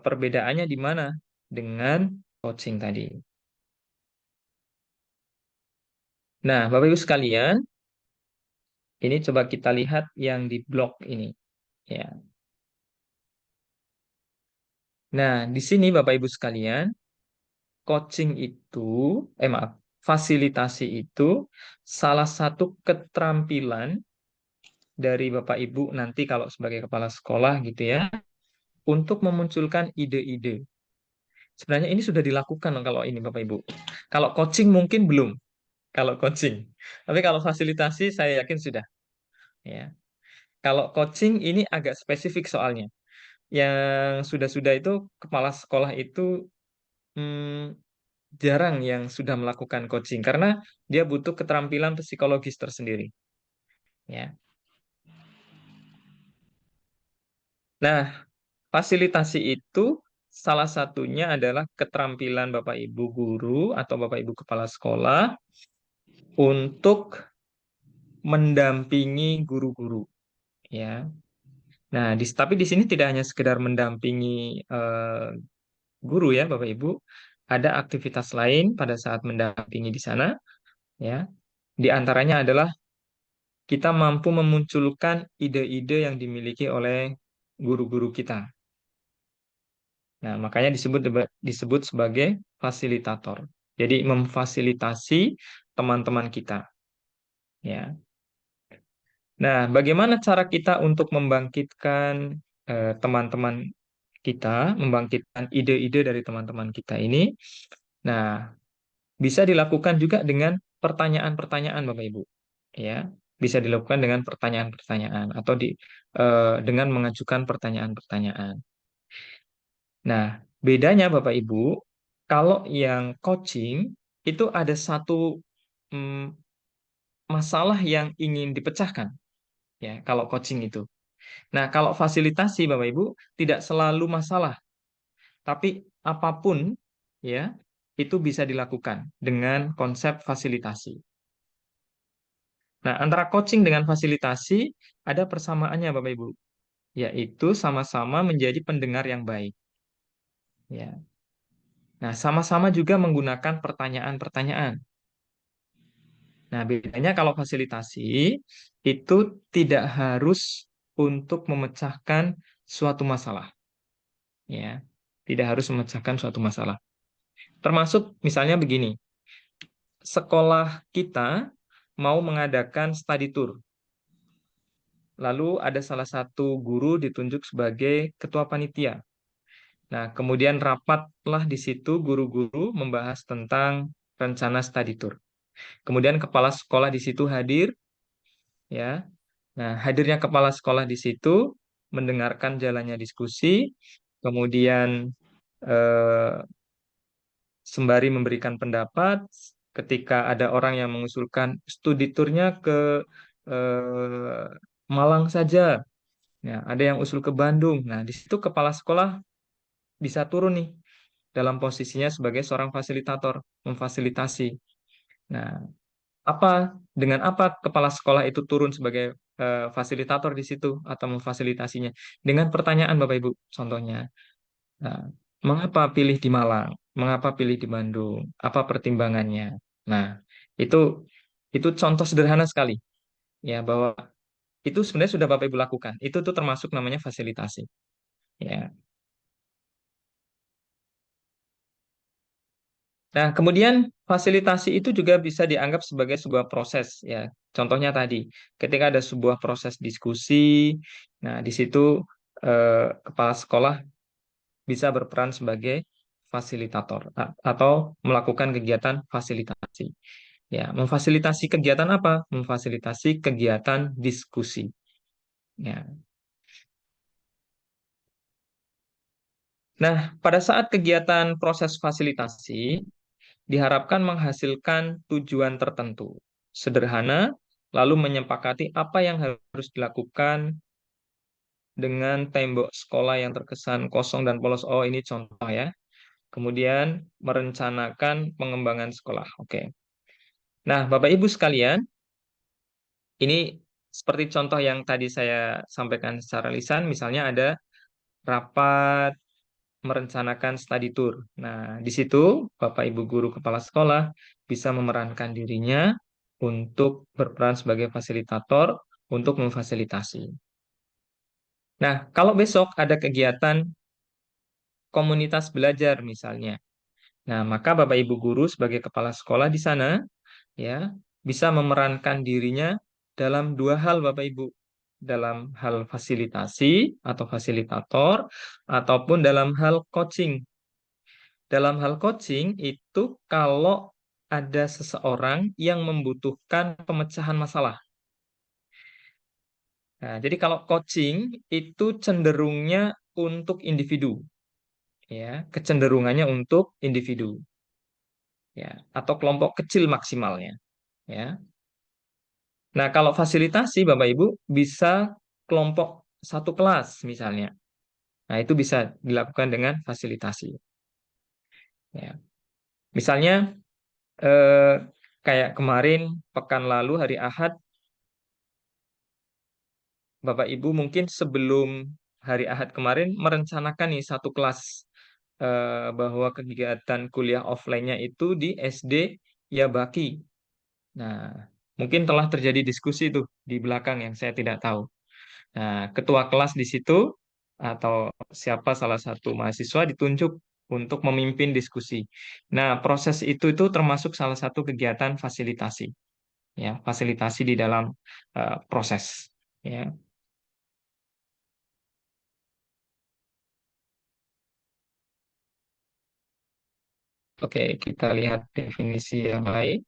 perbedaannya di mana dengan coaching tadi. Nah, Bapak Ibu sekalian, ini coba kita lihat yang di blog ini. Ya. Nah, di sini Bapak Ibu sekalian, coaching itu, fasilitasi itu salah satu keterampilan dari Bapak Ibu nanti kalau sebagai kepala sekolah gitu ya, untuk memunculkan ide-ide. Sebenarnya ini sudah dilakukan kalau ini Bapak Ibu. Kalau coaching mungkin belum, kalau coaching. Tapi kalau fasilitasi saya yakin sudah. Ya. Kalau coaching ini agak spesifik soalnya. Yang sudah-sudah itu kepala sekolah itu jarang yang sudah melakukan coaching karena dia butuh keterampilan psikologis tersendiri. Ya. Nah, fasilitasi itu salah satunya adalah keterampilan Bapak Ibu guru atau Bapak Ibu kepala sekolah untuk mendampingi guru-guru, ya. Nah, tapi di sini tidak hanya sekedar mendampingi guru ya Bapak Ibu, ada aktivitas lain pada saat mendampingi di sana, ya. Di antaranya adalah kita mampu memunculkan ide-ide yang dimiliki oleh guru-guru kita. Nah, makanya disebut sebagai fasilitator. Jadi memfasilitasi teman-teman kita, ya. Nah, bagaimana cara kita untuk membangkitkan teman-teman kita, membangkitkan ide-ide dari teman-teman kita ini? Nah, bisa dilakukan juga dengan pertanyaan-pertanyaan, Bapak Ibu, ya. Bisa dilakukan dengan pertanyaan-pertanyaan atau dengan mengajukan pertanyaan-pertanyaan. Nah, bedanya Bapak Ibu, kalau yang coaching itu ada satu masalah yang ingin dipecahkan, ya. Kalau coaching itu. Nah, kalau fasilitasi Bapak Ibu tidak selalu masalah, tapi apapun ya itu bisa dilakukan dengan konsep fasilitasi. Nah, antara coaching dengan fasilitasi ada persamaannya Bapak Ibu, yaitu sama-sama menjadi pendengar yang baik. Ya. Nah, sama-sama juga menggunakan pertanyaan-pertanyaan. Nah, bedanya kalau fasilitasi itu tidak harus untuk memecahkan suatu masalah. Ya, tidak harus memecahkan suatu masalah. Termasuk misalnya begini, sekolah kita mau mengadakan study tour. Lalu ada salah satu guru ditunjuk sebagai ketua panitia. Nah, kemudian rapatlah di situ guru-guru membahas tentang rencana study tour. Kemudian kepala sekolah di situ hadir, ya. Nah, hadirnya kepala sekolah di situ mendengarkan jalannya diskusi, kemudian sembari memberikan pendapat. Ketika ada orang yang mengusulkan studi turnya ke Malang saja, ya, ada yang usul ke Bandung. Nah, di situ kepala sekolah bisa turun nih dalam posisinya sebagai seorang fasilitator, memfasilitasi. Nah, dengan apa kepala sekolah itu turun sebagai fasilitator di situ atau memfasilitasinya? Dengan pertanyaan Bapak Ibu, contohnya. Nah, mengapa pilih di Malang? Mengapa pilih di Bandung? Apa pertimbangannya? Nah, itu contoh sederhana sekali ya bahwa itu sebenarnya sudah Bapak Ibu lakukan. Itu tuh termasuk namanya fasilitasi. Ya. Nah, kemudian fasilitasi itu juga bisa dianggap sebagai sebuah proses ya. Contohnya tadi, ketika ada sebuah proses diskusi, nah di situ kepala sekolah bisa berperan sebagai fasilitator atau melakukan kegiatan fasilitasi. Ya, memfasilitasi kegiatan apa? Memfasilitasi kegiatan diskusi. Ya. Nah, pada saat kegiatan proses fasilitasi diharapkan menghasilkan tujuan tertentu. Sederhana, lalu menyepakati apa yang harus dilakukan dengan tembok sekolah yang terkesan kosong dan polos. Oh, ini contoh ya. Kemudian merencanakan pengembangan sekolah. Oke. Nah, Bapak Ibu sekalian, ini seperti contoh yang tadi saya sampaikan secara lisan, misalnya ada rapat merencanakan study tour. Nah, di situ Bapak Ibu guru kepala sekolah bisa memerankan dirinya untuk berperan sebagai fasilitator untuk memfasilitasi. Nah, kalau besok ada kegiatan komunitas belajar misalnya. Nah, maka Bapak Ibu guru sebagai kepala sekolah di sana ya bisa memerankan dirinya dalam dua hal Bapak Ibu. Dalam hal fasilitasi atau fasilitator ataupun dalam hal coaching. Dalam hal coaching itu kalau ada seseorang yang membutuhkan pemecahan masalah. Nah, jadi kalau coaching itu cenderungnya untuk individu. Ya, kecenderungannya untuk individu. Ya, atau kelompok kecil maksimalnya, ya. Nah, kalau fasilitasi Bapak Ibu bisa kelompok satu kelas misalnya. Nah, itu bisa dilakukan dengan fasilitasi. Ya. Misalnya kayak kemarin pekan lalu hari Ahad, Bapak Ibu mungkin sebelum hari Ahad kemarin merencanakan nih satu kelas bahwa kegiatan kuliah offline-nya itu di SD Yabaki. Nah, mungkin telah terjadi diskusi tuh di belakang yang saya tidak tahu. Nah, ketua kelas di situ atau siapa salah satu mahasiswa ditunjuk untuk memimpin diskusi. Nah, proses itu termasuk salah satu kegiatan fasilitasi, ya, fasilitasi di dalam proses, ya. Oke, kita lihat definisi yang lain.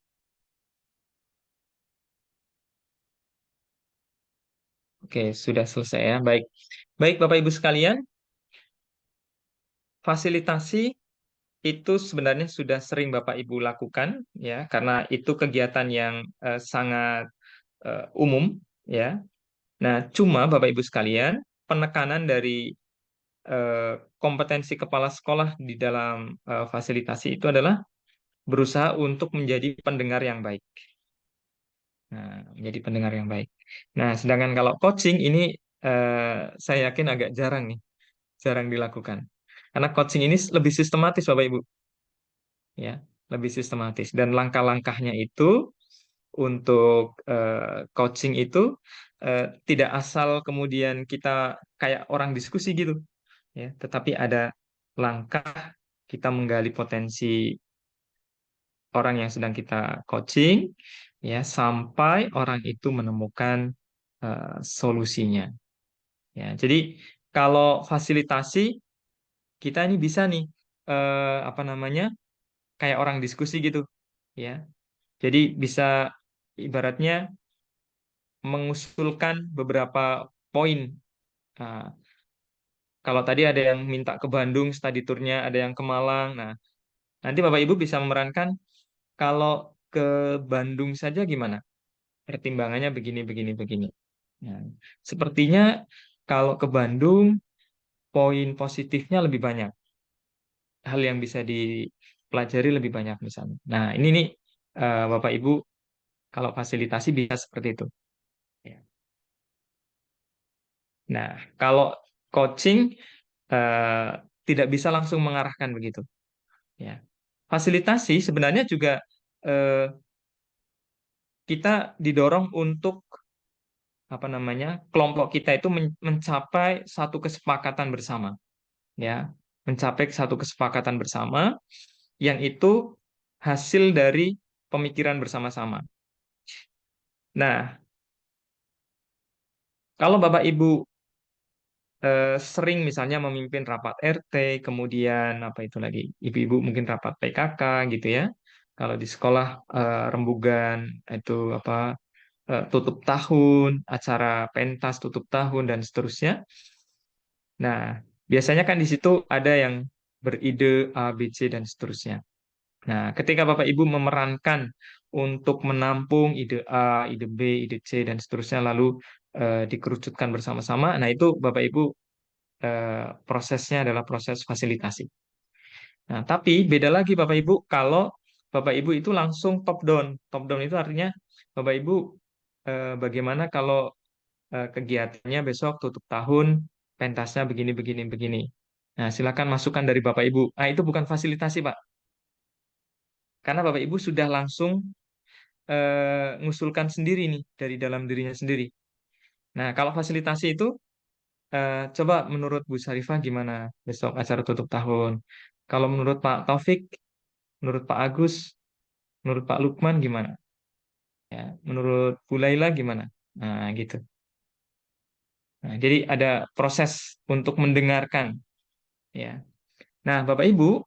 Oke, sudah selesai ya. Baik. Baik, Bapak Ibu sekalian, fasilitasi itu sebenarnya sudah sering Bapak Ibu lakukan ya, karena itu kegiatan yang sangat umum ya. Nah, cuma Bapak Ibu sekalian, penekanan dari kompetensi kepala sekolah di dalam fasilitasi itu adalah berusaha untuk menjadi pendengar yang baik. Nah, menjadi pendengar yang baik. Nah, sedangkan kalau coaching ini saya yakin agak jarang nih, jarang dilakukan. Karena coaching ini lebih sistematis, Bapak Ibu, ya, lebih sistematis. Dan langkah-langkahnya itu untuk coaching itu tidak asal kemudian kita kayak orang diskusi gitu, ya, tetapi ada langkah kita menggali potensi orang yang sedang kita coaching, ya, sampai orang itu menemukan solusinya. Ya, jadi kalau fasilitasi kita ini bisa nih apa namanya kayak orang diskusi gitu, ya. Jadi bisa ibaratnya mengusulkan beberapa poin. Nah, kalau tadi ada yang minta ke Bandung study tour-nya, ada yang ke Malang. Nah, nanti Bapak Ibu bisa memerankan kalau ke Bandung saja gimana? Pertimbangannya begini, begini, begini. Nah, sepertinya kalau ke Bandung, poin positifnya lebih banyak. Hal yang bisa dipelajari lebih banyak misalnya. Nah, ini nih Bapak Ibu, kalau fasilitasi bisa seperti itu. Ya. Nah, kalau coaching eh, tidak bisa langsung mengarahkan begitu. Ya. Fasilitasi sebenarnya juga eh, kita didorong untuk apa namanya kelompok kita itu mencapai satu kesepakatan bersama, ya, mencapai satu kesepakatan bersama yang itu hasil dari pemikiran bersama-sama. Nah, kalau Bapak Ibu sering misalnya memimpin rapat RT, kemudian apa itu lagi, ibu-ibu mungkin rapat PKK gitu ya. Kalau di sekolah rembugan itu apa tutup tahun, acara pentas tutup tahun dan seterusnya. Nah, biasanya kan di situ ada yang beride A, B, C dan seterusnya. Nah, ketika Bapak Ibu memerankan untuk menampung ide A, ide B, ide C dan seterusnya lalu dikerucutkan bersama-sama, nah itu Bapak Ibu prosesnya adalah proses fasilitasi. Nah, tapi beda lagi Bapak Ibu kalau Bapak Ibu itu langsung top down. Top down itu artinya Bapak Ibu bagaimana kalau kegiatannya besok tutup tahun, pentasnya begini, begini, begini. Nah, silakan masukan dari Bapak Ibu. Nah, itu bukan fasilitasi, Pak. Karena Bapak Ibu sudah langsung ngusulkan sendiri nih dari dalam dirinya sendiri. Nah, kalau fasilitasi itu coba menurut Bu Sarifah gimana besok acara tutup tahun? Kalau menurut Pak Taufik, menurut Pak Agus, menurut Pak Lukman gimana? Ya, menurut Bu Laila gimana? Nah, gitu. Nah, jadi ada proses untuk mendengarkan, ya. Nah, Bapak Ibu,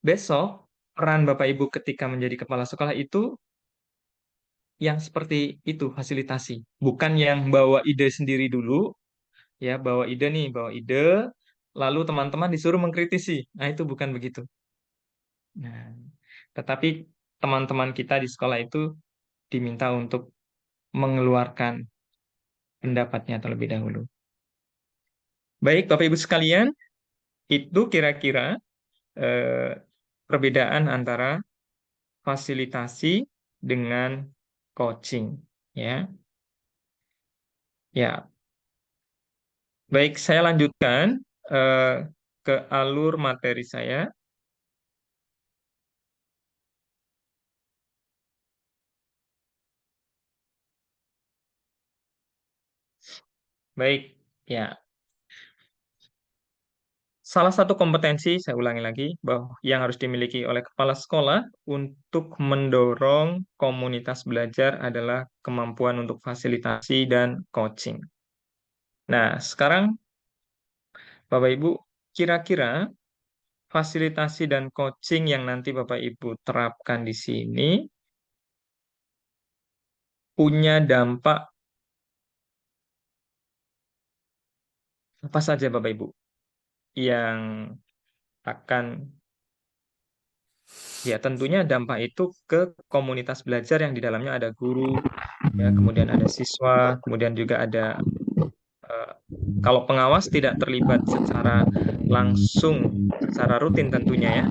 besok peran Bapak Ibu ketika menjadi kepala sekolah itu yang seperti itu fasilitasi, bukan yang bawa ide sendiri dulu, ya, bawa ide nih, bawa ide, lalu teman-teman disuruh mengkritisi. Nah, itu bukan begitu. Nah, tetapi teman-teman kita di sekolah itu diminta untuk mengeluarkan pendapatnya terlebih dahulu. Baik, Bapak Ibu sekalian, itu kira-kira eh, perbedaan antara fasilitasi dengan coaching, ya. Ya, baik, saya lanjutkan eh, ke alur materi saya. Baik, ya. Salah satu kompetensi, saya ulangi lagi, bahwa yang harus dimiliki oleh kepala sekolah untuk mendorong komunitas belajar adalah kemampuan untuk fasilitasi dan coaching. Nah, sekarang Bapak Ibu, kira-kira fasilitasi dan coaching yang nanti Bapak Ibu terapkan di sini punya dampak apa saja Bapak Ibu yang akan, ya tentunya dampak itu ke komunitas belajar yang di dalamnya ada guru, ya kemudian ada siswa, kemudian juga ada eh, kalau pengawas tidak terlibat secara langsung, secara rutin tentunya ya,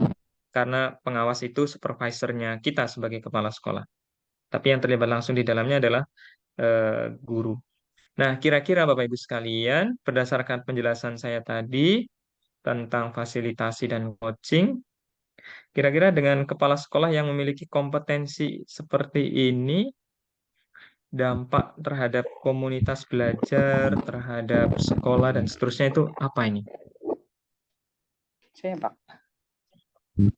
karena pengawas itu supervisornya kita sebagai kepala sekolah. Tapi yang terlibat langsung di dalamnya adalah guru. Nah, kira-kira Bapak Ibu sekalian, berdasarkan penjelasan saya tadi tentang fasilitasi dan coaching, kira-kira dengan kepala sekolah yang memiliki kompetensi seperti ini, dampak terhadap komunitas belajar, terhadap sekolah, dan seterusnya itu apa ini? Saya, Pak.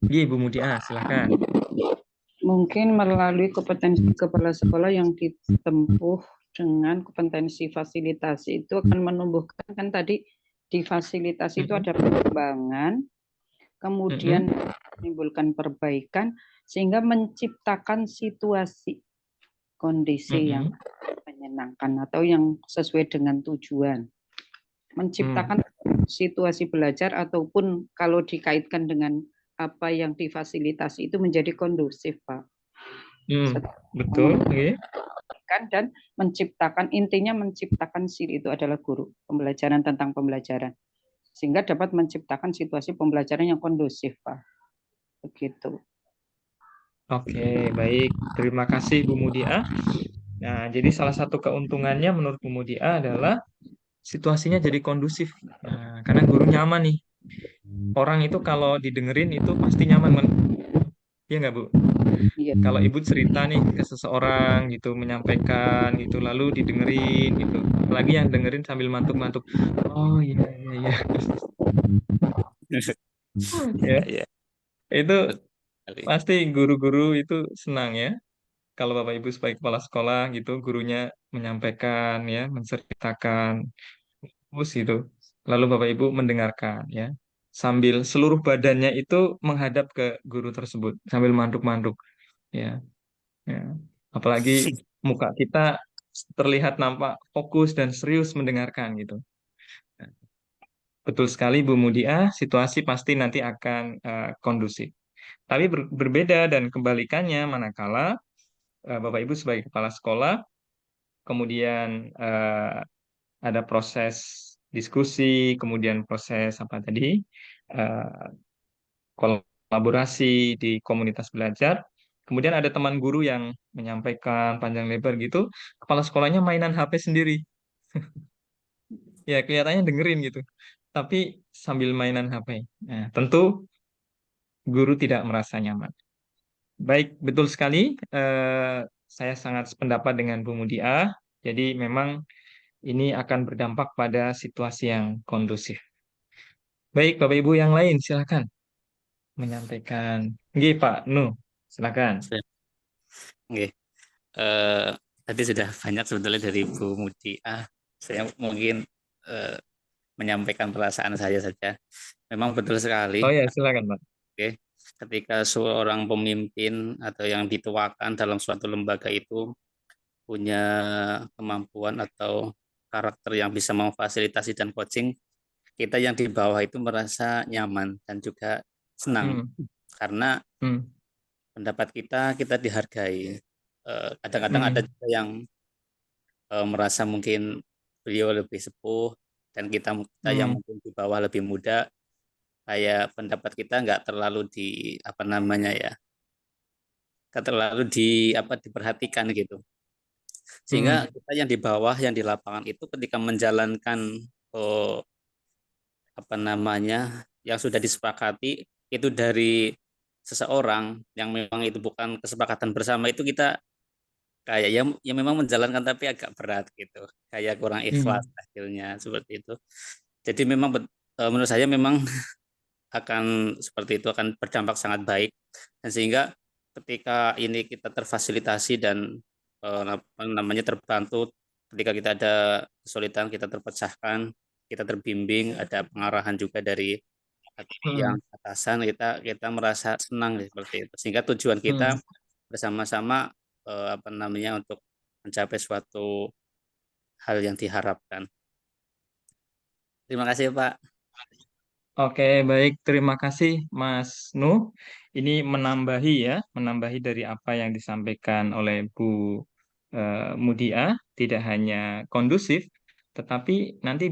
Iya, Ibu Mudia, silakan. Mungkin melalui kompetensi kepala sekolah yang ditempuh dengan kompetensi fasilitasi itu akan menumbuhkan, kan tadi di fasilitasi itu ada pengembangan, kemudian menimbulkan perbaikan, sehingga menciptakan situasi kondisi yang menyenangkan atau yang sesuai dengan tujuan. Menciptakan situasi belajar ataupun kalau dikaitkan dengan apa yang difasilitasi itu menjadi kondusif, Pak. Betul, oke. Dan menciptakan, intinya menciptakan itu adalah guru, pembelajaran tentang pembelajaran. Sehingga dapat menciptakan situasi pembelajaran yang kondusif, Pak. Begitu. Oke, baik. Terima kasih Bu Mudia. Nah, jadi salah satu keuntungannya menurut Bu Mudia adalah situasinya jadi kondusif. Nah, karena guru nyaman nih. Orang itu kalau didengerin itu pasti nyaman. Iya nggak, Bu? Iya. Kalau Ibu cerita nih ke seseorang gitu, menyampaikan gitu, lalu didengerin gitu. Apalagi yang dengerin sambil mantuk-mantuk. Oh iya, iya, iya. Ya, Iya. itu pasti guru-guru itu senang ya. Kalau Bapak Ibu sebagai kepala sekolah gitu, gurunya menyampaikan ya, menceritakan, terus itu. Lalu Bapak Ibu mendengarkan ya, sambil seluruh badannya itu menghadap ke guru tersebut, sambil manduk-manduk ya. Ya. Apalagi muka kita terlihat nampak fokus dan serius mendengarkan gitu. Betul sekali Bu Mudia, situasi pasti nanti akan kondusif. Tapi berbeda dan kebalikannya manakala Bapak Ibu sebagai kepala sekolah, kemudian ada proses diskusi, kemudian proses apa tadi, eh, kolaborasi di komunitas belajar, kemudian ada teman guru yang menyampaikan panjang lebar gitu, kepala sekolahnya mainan HP sendiri. Ya, kelihatannya dengerin gitu, tapi sambil mainan HP. Nah, tentu guru tidak merasa nyaman. Baik, betul sekali. Saya sangat sependapat dengan Bu Mudia. Jadi memang ini akan berdampak pada situasi yang kondusif. Baik, Bapak Ibu yang lain, silakan menyampaikan. Nggih, Pak Nu, silakan. Oke. Tadi sudah banyak sebetulnya dari Bu Mudia. Saya mungkin menyampaikan perasaan saya saja. Memang betul sekali. Oh ya, silakan, Pak. Oke. Ketika seorang pemimpin atau yang dituakan dalam suatu lembaga itu punya kemampuan atau karakter yang bisa memfasilitasi dan coaching, kita yang di bawah itu merasa nyaman dan juga senang karena pendapat kita dihargai. Kadang-kadang ada juga yang merasa mungkin beliau lebih sepuh dan kita yang Hmm. mungkin di bawah lebih muda, kayak pendapat kita nggak terlalu apa namanya ya, nggak terlalu diperhatikan gitu. Sehingga Hmm. kita yang di bawah, yang di lapangan itu ketika menjalankan oh, apa namanya yang sudah disepakati itu dari seseorang yang memang itu bukan kesepakatan bersama, itu kita kayak ya memang menjalankan tapi agak berat gitu, kayak kurang ikhlas Hmm. hasilnya seperti itu. Jadi memang menurut saya memang akan seperti itu, akan berdampak sangat baik, dan sehingga ketika ini kita terfasilitasi dan apa namanya terbantu, ketika kita ada kesulitan kita terpecahkan, kita terbimbing, ada pengarahan juga dari yang Hmm. atasan, kita merasa senang seperti itu, sehingga tujuan Hmm. kita bersama-sama apa namanya untuk mencapai suatu hal yang diharapkan. Terima kasih Pak. Oke, baik. Terima kasih, Mas Nuh. Ini menambahi dari apa yang disampaikan oleh Bu Mudia, tidak hanya kondusif, tetapi nanti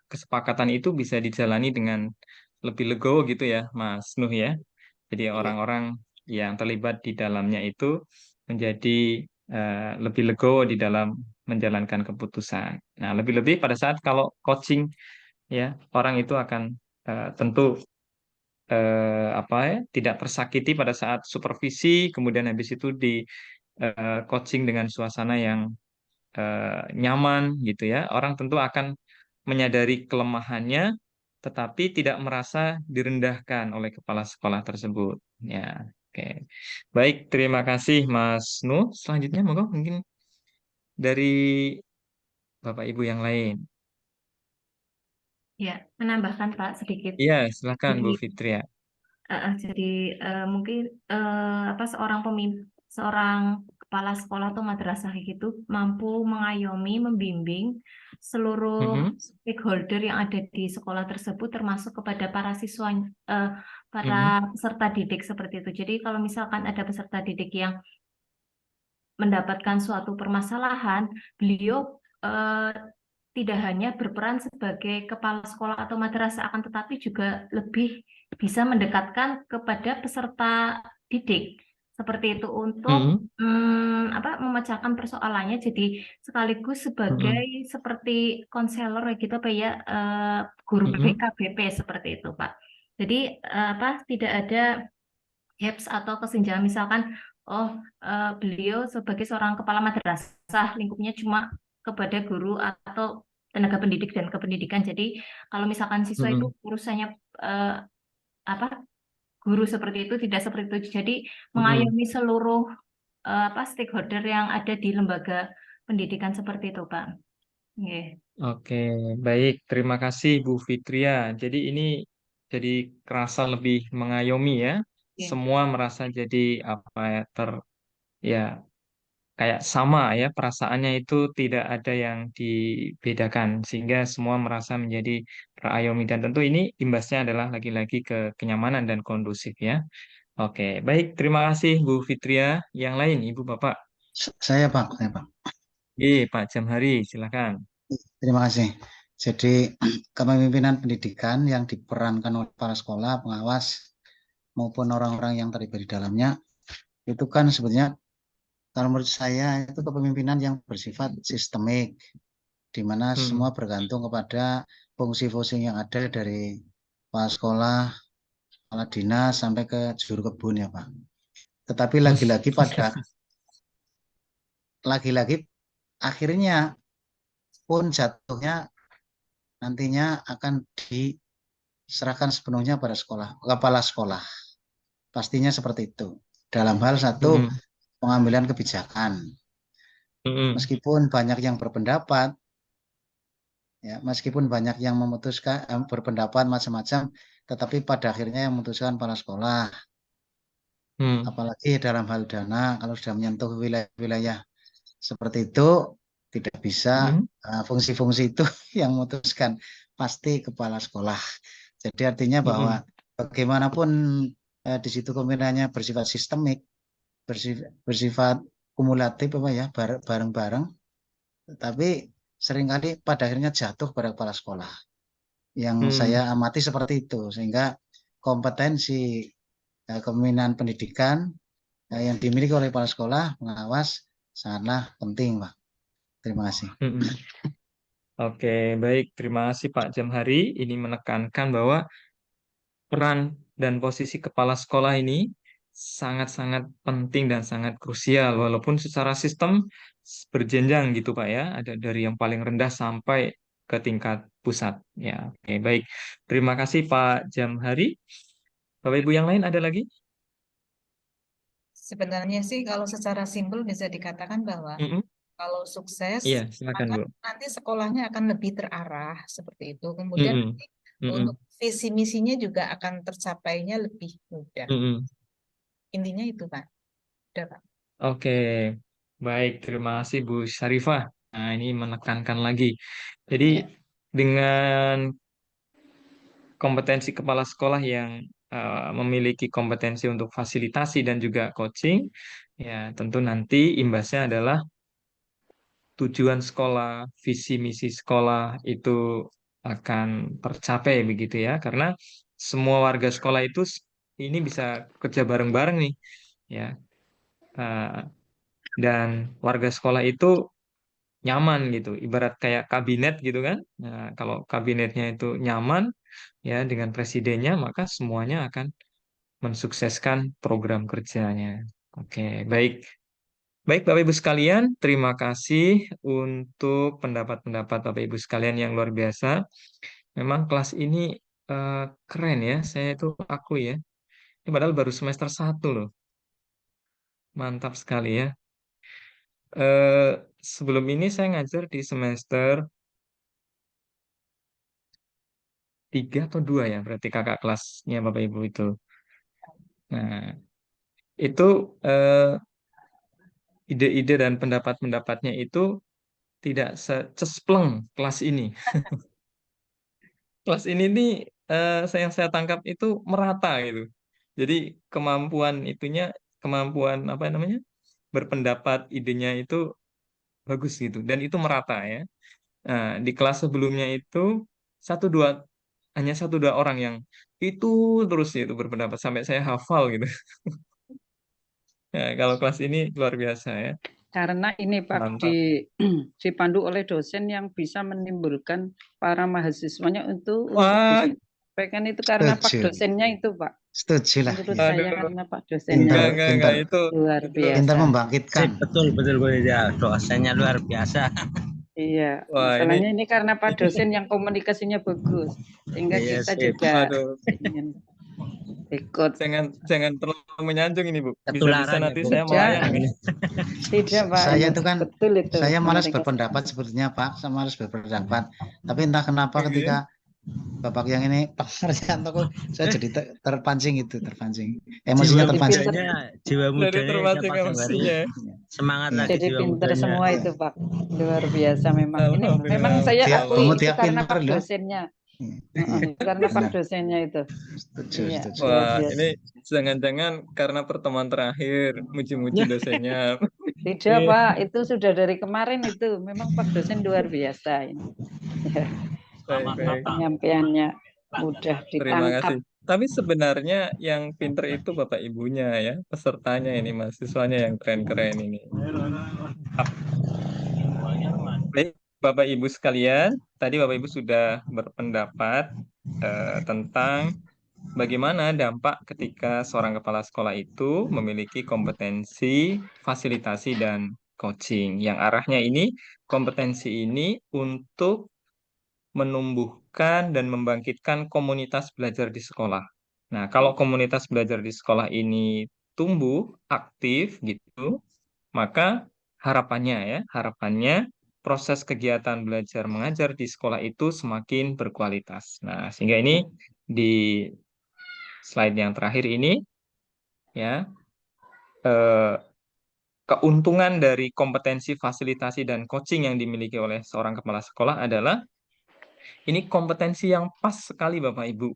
kesepakatan itu bisa dijalani dengan lebih legowo gitu ya, Mas Nuh ya. Jadi Iya. orang-orang yang terlibat di dalamnya itu menjadi lebih legowo di dalam menjalankan keputusan. Nah, lebih-lebih pada saat kalau coaching ya, orang itu akan tentu apa ya, tidak tersakiti pada saat supervisi, kemudian habis itu di coaching dengan suasana yang nyaman gitu ya. Orang tentu akan menyadari kelemahannya, tetapi tidak merasa direndahkan oleh kepala sekolah tersebut. Ya, oke. Baik, terima kasih Mas Nuh. Selanjutnya monggo mungkin dari Bapak Ibu yang lain. Ya, menambahkan Pak sedikit. Iya, silakan Jadi Bu Fitria. Jadi mungkin seorang kepala sekolah atau madrasah gitu mampu mengayomi, membimbing seluruh Mhm, stakeholder yang ada di sekolah tersebut, termasuk kepada para siswa, para mhm, peserta didik seperti itu. Jadi kalau misalkan ada peserta didik yang mendapatkan suatu permasalahan, beliau tidak hanya berperan sebagai kepala sekolah atau madrasah, akan tetapi juga lebih bisa mendekatkan kepada peserta didik seperti itu untuk mhm, memecahkan persoalannya. Jadi sekaligus mhm, sebagai seperti konselor gitu apa ya, guru mhm, BPK BP seperti itu Pak. Jadi tidak ada gaps atau kesenjangan, misalkan beliau sebagai seorang kepala madrasah lingkupnya cuma kepada guru atau tenaga pendidik dan kependidikan. Jadi kalau misalkan siswa itu mhm, urusannya eh, apa guru seperti itu, tidak seperti itu. Jadi mhm. mengayomi seluruh stakeholder yang ada di lembaga pendidikan seperti itu, Pak. Nggih. Oke, baik. Terima kasih Bu Fitria. Jadi ini jadi kerasa lebih mengayomi ya. Oke. Semua merasa jadi apa ya ya kayak sama ya, perasaannya itu tidak ada yang dibedakan sehingga semua merasa menjadi terayomi, dan tentu ini imbasnya adalah lagi-lagi ke kenyamanan dan kondusif ya. Oke, baik. Terima kasih Bu Fitria. Yang lain Ibu Bapak. Saya Pak. Pak Jamhari, silakan. Terima kasih. Jadi kepemimpinan pendidikan yang diperankan oleh kepala sekolah, pengawas maupun orang-orang yang terlibat di dalamnya itu kan sebetulnya kalau menurut saya itu kepemimpinan yang bersifat sistemik, di mana semua Hmm. bergantung kepada fungsi-fungsi yang ada dari kepala sekolah, kepala dinas sampai ke juru kebun ya Pak. Tetapi lagi-lagi akhirnya pun jatuhnya nantinya akan diserahkan sepenuhnya pada kepala sekolah. Pastinya seperti itu. Dalam hal satu Hmm. pengambilan kebijakan. Hmm. Meskipun banyak yang berpendapat, ya, meskipun banyak yang memutuskan berpendapat macam-macam, tetapi pada akhirnya yang memutuskan kepala sekolah. Hmm. Apalagi dalam hal dana, kalau sudah menyentuh wilayah-wilayah seperti itu, tidak bisa Hmm. fungsi-fungsi itu yang memutuskan, pasti kepala sekolah. Jadi artinya bahwa Hmm. bagaimanapun di situ kombinasinya bersifat sistemik, bersifat kumulatif apa ya, bareng-bareng, tapi seringkali pada akhirnya jatuh pada kepala sekolah. Yang Hmm. saya amati seperti itu, sehingga kompetensi kepemimpinan pendidikan yang dimiliki oleh kepala sekolah pengawas sangatlah penting, Pak. Terima kasih. Mm-mm. Oke, baik. Terima kasih Pak Jamhari. Ini menekankan bahwa peran dan posisi kepala sekolah ini sangat-sangat penting dan sangat krusial, walaupun secara sistem berjenjang gitu Pak ya, ada dari yang paling rendah sampai ke tingkat pusat. Ya, oke, baik. Terima kasih Pak Jamhari. Bapak Ibu yang lain ada lagi? Sebenarnya sih kalau secara simpel bisa dikatakan bahwa Mm-mm. kalau sukses, Iya, silakan maka Bu. nanti sekolahnya akan lebih terarah seperti itu. Kemudian Mm-mm. nanti Mm-mm. untuk visi misinya juga akan tercapainya lebih mudah. Mm-mm. Intinya itu, Pak. Udah, Pak. Oke, baik. Terima kasih Bu Syarifah. Nah, ini menekankan lagi. Jadi dengan kompetensi kepala sekolah yang memiliki kompetensi untuk fasilitasi dan juga coaching, ya tentu nanti imbasnya adalah tujuan sekolah, visi misi sekolah itu akan tercapai begitu ya, karena semua warga sekolah itu ini bisa kerja bareng-bareng nih, ya. Eh, dan warga sekolah itu nyaman gitu, ibarat kayak kabinet gitu kan. Nah, kalau kabinetnya itu nyaman ya dengan presidennya, maka semuanya akan mensukseskan program kerjanya. Oke, baik. Baik Bapak Ibu sekalian, terima kasih untuk pendapat-pendapat Bapak Ibu sekalian yang luar biasa. Memang kelas ini keren ya, saya itu akui ya. Ini padahal baru semester 1 loh. Mantap sekali ya. Eh, Sebelum ini saya ngajar di semester 3 atau 2 ya, berarti kakak kelasnya Bapak Ibu itu. Nah, itu ide-ide dan pendapat-pendapatnya itu tidak secespleng kelas ini. Kelas ini nih yang saya tangkap itu merata gitu. Jadi kemampuan itunya, kemampuan apa namanya, berpendapat idenya itu bagus gitu. Dan itu merata ya. Nah, di kelas sebelumnya itu satu dua hanya satu dua orang yang itu terus itu berpendapat sampai saya hafal gitu. Ya, kalau kelas ini luar biasa ya. Karena ini Pak Mantap. dipandu oleh dosen yang bisa menimbulkan para mahasiswanya untuk Wah, bisa sampaikan itu karena Pak Setuju. dosennya itu Pak. Setuju lah. Menurut Ya. saya aduh, karena Pak dosennya Pintar, enggak, pintar, itu luar pintar biasa. membangkitkan. Betul, betul, betul ya. Dosennya luar biasa. Iya, wah ini, masalahnya ini karena Pak dosen yang komunikasinya bagus, sehingga Iya, kita sip. juga aduh, ingin ikut. jangan terlalu menyanjung ini Bu. Bisa-bisa Ketularan ya, nanti Bu. saya Tidak, melayang ini. tidak Pak, Saya ini itu kan, betul itu. saya malas komunikasi. berpendapat sebetulnya Pak, saya malas berpendapat. Tapi entah kenapa Oke. ketika Bapak yang ini pengertian kok saya jadi terpancing itu, terpancing. Emosinya Jadi terpancing. pinter, Jiwa Jadi mudanya terpancing Pak Jamhari. emosinya ya. Semangat Iya. lagi jadi jiwa pinter mudanya. semua itu Pak, luar biasa memang. Ini Alhamdulillah, memang saya Dia, akui kamu itu dia karena pintar Pak loh. dosennya. Iya. Karena Pak Benar. dosennya itu. Setuju, Iya, setuju. luar Wah, biasa. ini jangan-jangan karena pertemuan terakhir muji-muji dosennya. Tidak Pak, itu sudah dari kemarin itu. Memang Pak dosen luar biasa ini. Ya, Baik. penyampaiannya mudah Terima ditangkap. kasih. Tapi sebenarnya yang pinter itu Bapak Ibunya ya, pesertanya ini, mahasiswanya yang keren-keren ini. Baik, Bapak Ibu sekalian, tadi Bapak Ibu sudah berpendapat tentang bagaimana dampak ketika seorang kepala sekolah itu memiliki kompetensi fasilitasi dan coaching. Yang arahnya ini, kompetensi ini untuk menumbuhkan dan membangkitkan komunitas belajar di sekolah. Nah, kalau komunitas belajar di sekolah ini tumbuh, aktif gitu, maka harapannya proses kegiatan belajar mengajar di sekolah itu semakin berkualitas. Nah, sehingga ini di slide yang terakhir ini ya, keuntungan dari kompetensi fasilitasi dan coaching yang dimiliki oleh seorang kepala sekolah adalah ini kompetensi yang pas sekali Bapak Ibu.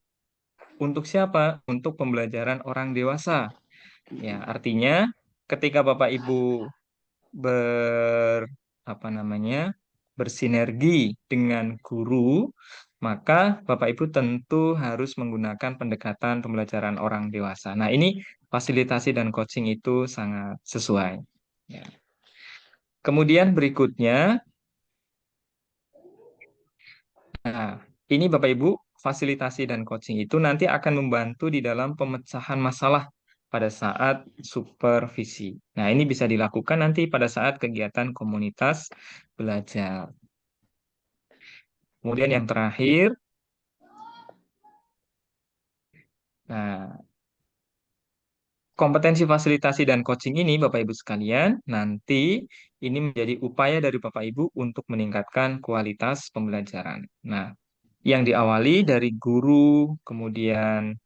Untuk siapa? Untuk pembelajaran orang dewasa. Ya, artinya ketika Bapak Ibu bersinergi dengan guru, maka Bapak Ibu tentu harus menggunakan pendekatan pembelajaran orang dewasa. Nah, ini fasilitasi dan coaching itu sangat sesuai. Ya. Kemudian berikutnya, nah, ini Bapak Ibu, fasilitasi dan coaching itu nanti akan membantu di dalam pemecahan masalah pada saat supervisi. Nah, ini bisa dilakukan nanti pada saat kegiatan komunitas belajar. Kemudian yang terakhir, nah, kompetensi fasilitasi dan coaching ini, Bapak Ibu sekalian, nanti ini menjadi upaya dari Bapak Ibu untuk meningkatkan kualitas pembelajaran. Nah, yang diawali dari guru, kemudian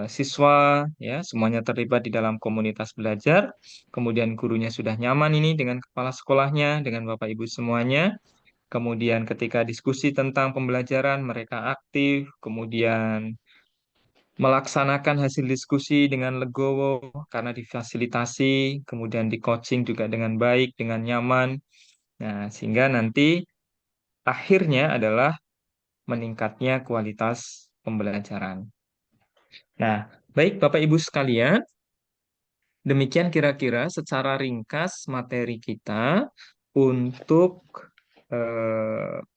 siswa, ya, semuanya terlibat di dalam komunitas belajar, kemudian gurunya sudah nyaman ini dengan kepala sekolahnya, dengan Bapak Ibu semuanya, kemudian ketika diskusi tentang pembelajaran, mereka aktif, kemudian melaksanakan hasil diskusi dengan legowo karena difasilitasi, kemudian di coaching juga dengan baik, dengan nyaman. Nah, sehingga nanti akhirnya adalah meningkatnya kualitas pembelajaran. Nah, baik Bapak Ibu sekalian, demikian kira-kira secara ringkas materi kita untuk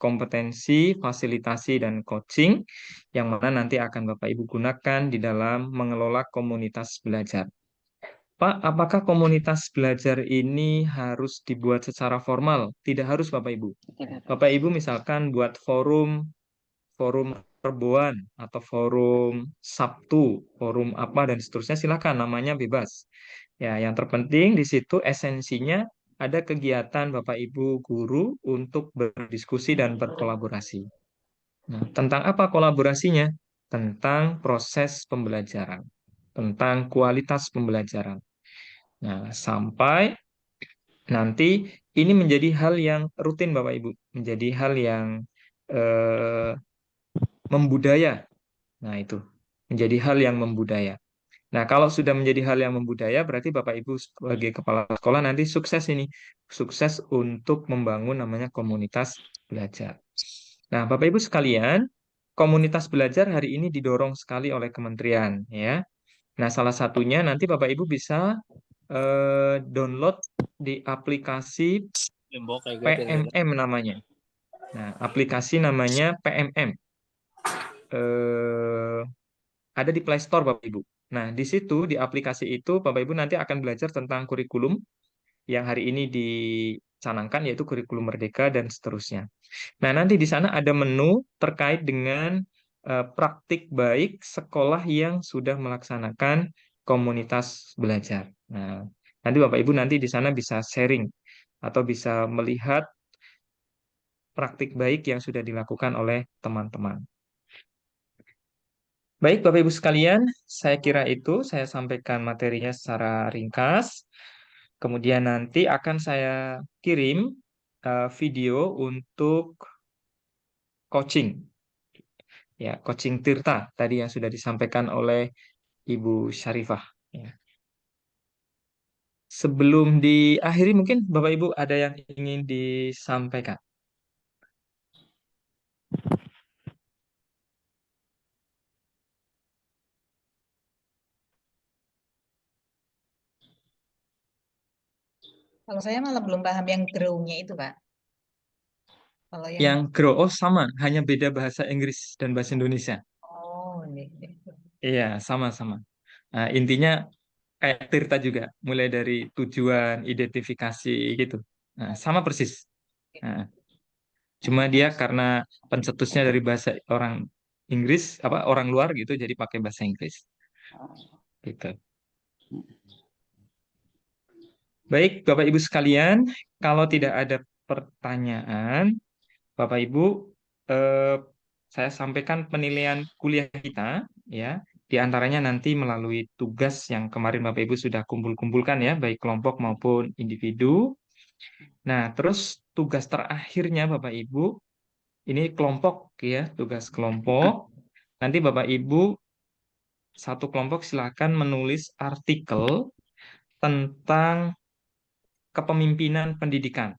kompetensi, fasilitasi, dan coaching yang mana nanti akan Bapak Ibu gunakan di dalam mengelola komunitas belajar. Pak, apakah komunitas belajar ini harus dibuat secara formal? Tidak harus Bapak Ibu. Bapak Ibu misalkan buat forum perboan atau forum Sabtu, forum apa dan seterusnya, silakan, namanya bebas. Ya, yang terpenting di situ esensinya ada kegiatan Bapak Ibu guru untuk berdiskusi dan berkolaborasi. Nah, tentang apa kolaborasinya? Tentang proses pembelajaran, tentang kualitas pembelajaran. Nah, sampai nanti ini menjadi hal yang rutin Bapak Ibu, menjadi hal yang membudaya. Nah, itu menjadi hal yang membudaya. Nah, kalau sudah menjadi hal yang membudaya, berarti Bapak Ibu sebagai kepala sekolah nanti sukses ini. Sukses untuk membangun namanya komunitas belajar. Nah, Bapak Ibu sekalian, komunitas belajar hari ini didorong sekali oleh kementerian, ya. Nah, salah satunya nanti Bapak Ibu bisa download di aplikasi PMM namanya. Nah, aplikasi namanya PMM. Ada di Play Store Bapak Ibu. Nah, di situ di aplikasi itu Bapak Ibu nanti akan belajar tentang kurikulum yang hari ini dicanangkan yaitu kurikulum Merdeka dan seterusnya. Nah, nanti di sana ada menu terkait dengan praktik baik sekolah yang sudah melaksanakan komunitas belajar. Nah, nanti Bapak Ibu nanti di sana bisa sharing atau bisa melihat praktik baik yang sudah dilakukan oleh teman-teman. Baik, Bapak Ibu sekalian, saya kira itu saya sampaikan materinya secara ringkas. Kemudian nanti akan saya kirim video untuk coaching. Ya, coaching Tirta tadi yang sudah disampaikan oleh Ibu Syarifah. Ya. Sebelum diakhiri mungkin Bapak Ibu ada yang ingin disampaikan. Kalau saya malah belum paham yang grow-nya itu, Pak. Kalau yang Yang grow, oh sama, hanya beda bahasa Inggris dan bahasa Indonesia. oh, ini. Iya, sama-sama. Nah, intinya kayak Tirta juga, mulai dari tujuan, identifikasi gitu. Nah, sama persis. Nah, cuma dia karena pencetusnya dari bahasa orang Inggris, apa orang luar gitu, jadi pakai bahasa Inggris. Gitu. Baik, Bapak Ibu sekalian, kalau tidak ada pertanyaan, Bapak Ibu, eh, saya sampaikan penilaian kuliah kita, ya. Di antaranya nanti melalui tugas yang kemarin Bapak Ibu sudah kumpul-kumpulkan ya, baik kelompok maupun individu. Nah, terus tugas terakhirnya Bapak Ibu, ini kelompok ya, tugas kelompok. Nanti Bapak Ibu satu kelompok silakan menulis artikel tentang kepemimpinan pendidikan.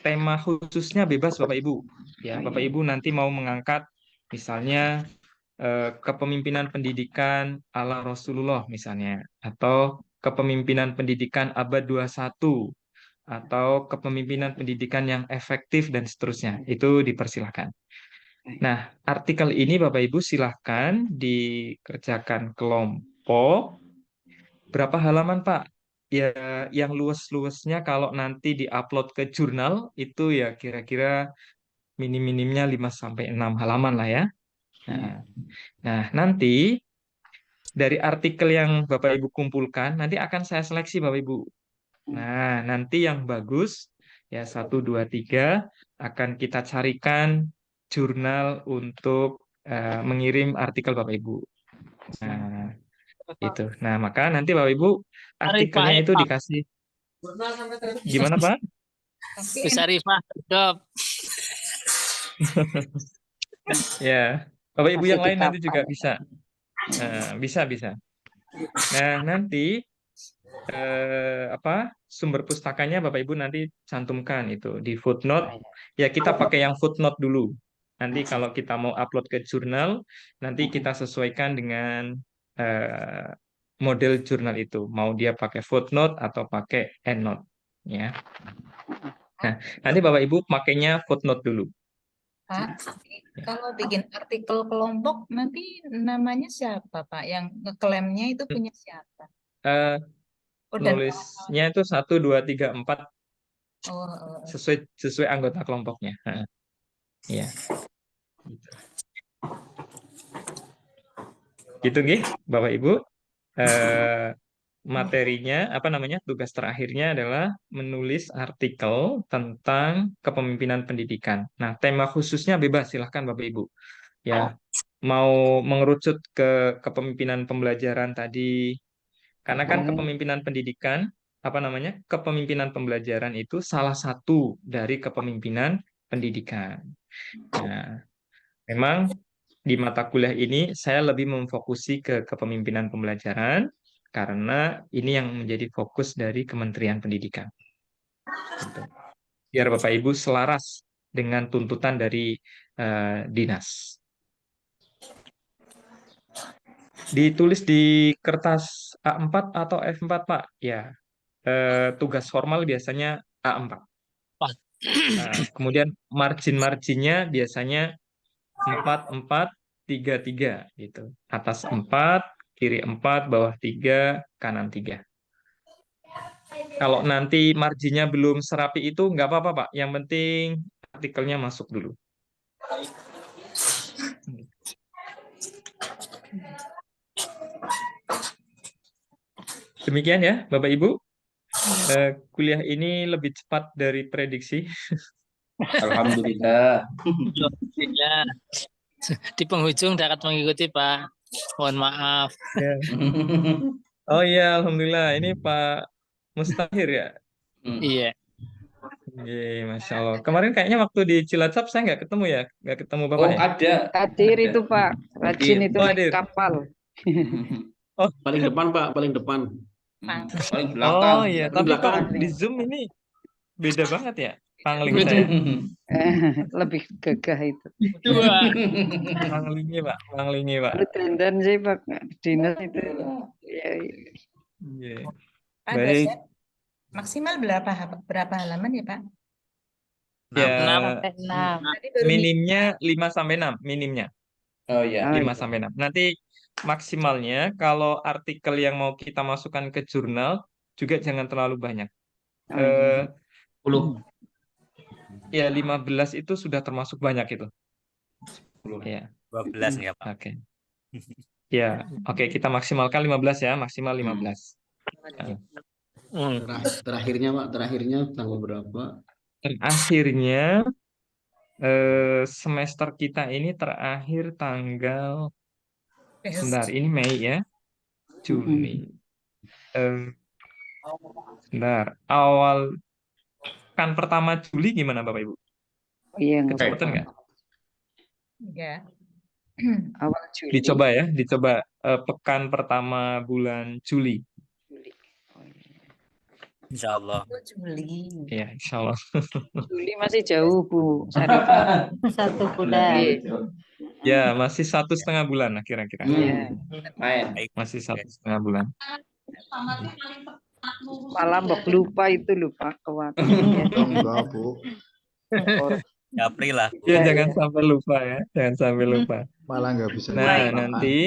tema khususnya bebas Bapak Ibu. Ya, Bapak Ibu nanti mau mengangkat misalnya kepemimpinan pendidikan ala Rasulullah misalnya, atau kepemimpinan pendidikan abad 21, atau kepemimpinan pendidikan yang efektif dan seterusnya. Itu dipersilahkan. Nah, artikel ini Bapak Ibu silahkan dikerjakan kelompok. Berapa halaman Pak? Ya, yang luas-luasnya kalau nanti diupload ke jurnal itu ya kira-kira minim-minimnya 5-6 halaman lah ya. Nah, nanti dari artikel yang Bapak Ibu kumpulkan, nanti akan saya seleksi Bapak Ibu. Nah, nanti yang bagus, ya 1, 2, 3, akan kita carikan jurnal untuk mengirim artikel Bapak Ibu. Nah, itu. Nah, maka nanti Bapak Ibu artikelnya itu dikasih. Gimana Pak? Tapi Bisa enak Rifah, cakep. Ya, Bapak Ibu yang Masih lain nanti juga dikapal. bisa. Bisa. Nah, nanti sumber pustakanya Bapak Ibu nanti cantumkan itu di footnote. Ya, kita pakai yang footnote dulu. Nanti kalau kita mau upload ke jurnal, nanti kita sesuaikan dengan model jurnal itu. Mau dia pakai footnote atau pakai endnote, ya. Nah, nanti Bapak Ibu pakainya footnote dulu. Pak, kalau bikin artikel kelompok nanti namanya siapa Pak? Yang ngeklaimnya itu punya siapa? Eh, Oh, dan Nulisnya itu 1, 2, 3, 4 oh, sesuai anggota kelompoknya. Iya. Gitu nggih, Bapak Ibu. Materinya tugas terakhirnya adalah menulis artikel tentang kepemimpinan pendidikan. Nah, tema khususnya bebas, silahkan Bapak Ibu. Ya, mau mengerucut ke kepemimpinan pembelajaran tadi, karena kan kepemimpinan pendidikan, kepemimpinan pembelajaran itu salah satu dari kepemimpinan pendidikan. Nah, memang di mata kuliah ini saya lebih memfokusi ke kepemimpinan pembelajaran karena ini yang menjadi fokus dari Kementerian Pendidikan. Gitu. Biar Bapak Ibu selaras dengan tuntutan dari dinas. Ditulis di kertas A4 atau F4 Pak? Ya, tugas formal biasanya A4. Kemudian margin-marginnya biasanya 4, 4, 3, 3 gitu. Atas 4, kiri 4, bawah 3, kanan 3. Kalau nanti marginnya belum serapi itu nggak apa-apa Pak. Yang penting artikelnya masuk dulu. Demikian ya Bapak Ibu. Kuliah ini lebih cepat dari prediksi. Alhamdulillah. Alhamdulillah. Di penghujung dapat mengikuti Pak. Mohon maaf. Ya. Oh iya, alhamdulillah. Ini Pak Mustahir ya. Iya. Iya, Masya Allah. Kemarin kayaknya waktu di Cilacap saya nggak ketemu ya, nggak ketemu Bapak Oh, ya. ada. Hadir itu Pak, rajin itu Oh, naik hadir. kapal. Paling depan Pak, paling depan. Paling belakang. Oh iya, Paling tapi belakang. kalau di Zoom ini beda banget ya, pangling saya. Lebih gagah itu. Dua. Panglingi Pak, panglingi Pak. Lu dandan sih Pak, dinas itu. Ya, Iya. Pak Baik. dosen maksimal berapa halaman ya Pak? Ya, 6. Tadi baru minimnya 5-6 minimnya. Oh ya. 5-6. Nanti maksimalnya kalau artikel yang mau kita masukkan ke jurnal juga jangan terlalu banyak. oh, 10. Ya 15 itu sudah termasuk banyak itu. Ya. 12 nggak Pak? Oke. Ya, oke kita maksimalkan 15 ya, maksimal 15. Terakhirnya Pak, terakhirnya tanggal berapa? Akhirnya semester kita ini terakhir tanggal sebentar, ini Mei ya, Juni. Sebentar, awal kan pertama Juli gimana Bapak Ibu? iya nggak Kecepatan apa-apa. nggak? ya. Awal Juli. Dicoba ya, dicoba pekan pertama bulan Juli. Insya Allah. Oh, Juli. Ya, insya Allah. Juli masih jauh, Bu Sarifah. 1 bulan. Ya, masih 1,5 bulan lah kira-kira. Ya. Main. Masih 1,5 bulan. Malah mbok lupa itu lupa kuat. Enggak, Bu. April lah. Ya, jangan sampai lupa ya. Jangan sampai lupa. Malah nggak bisa Nah, dimakan. nanti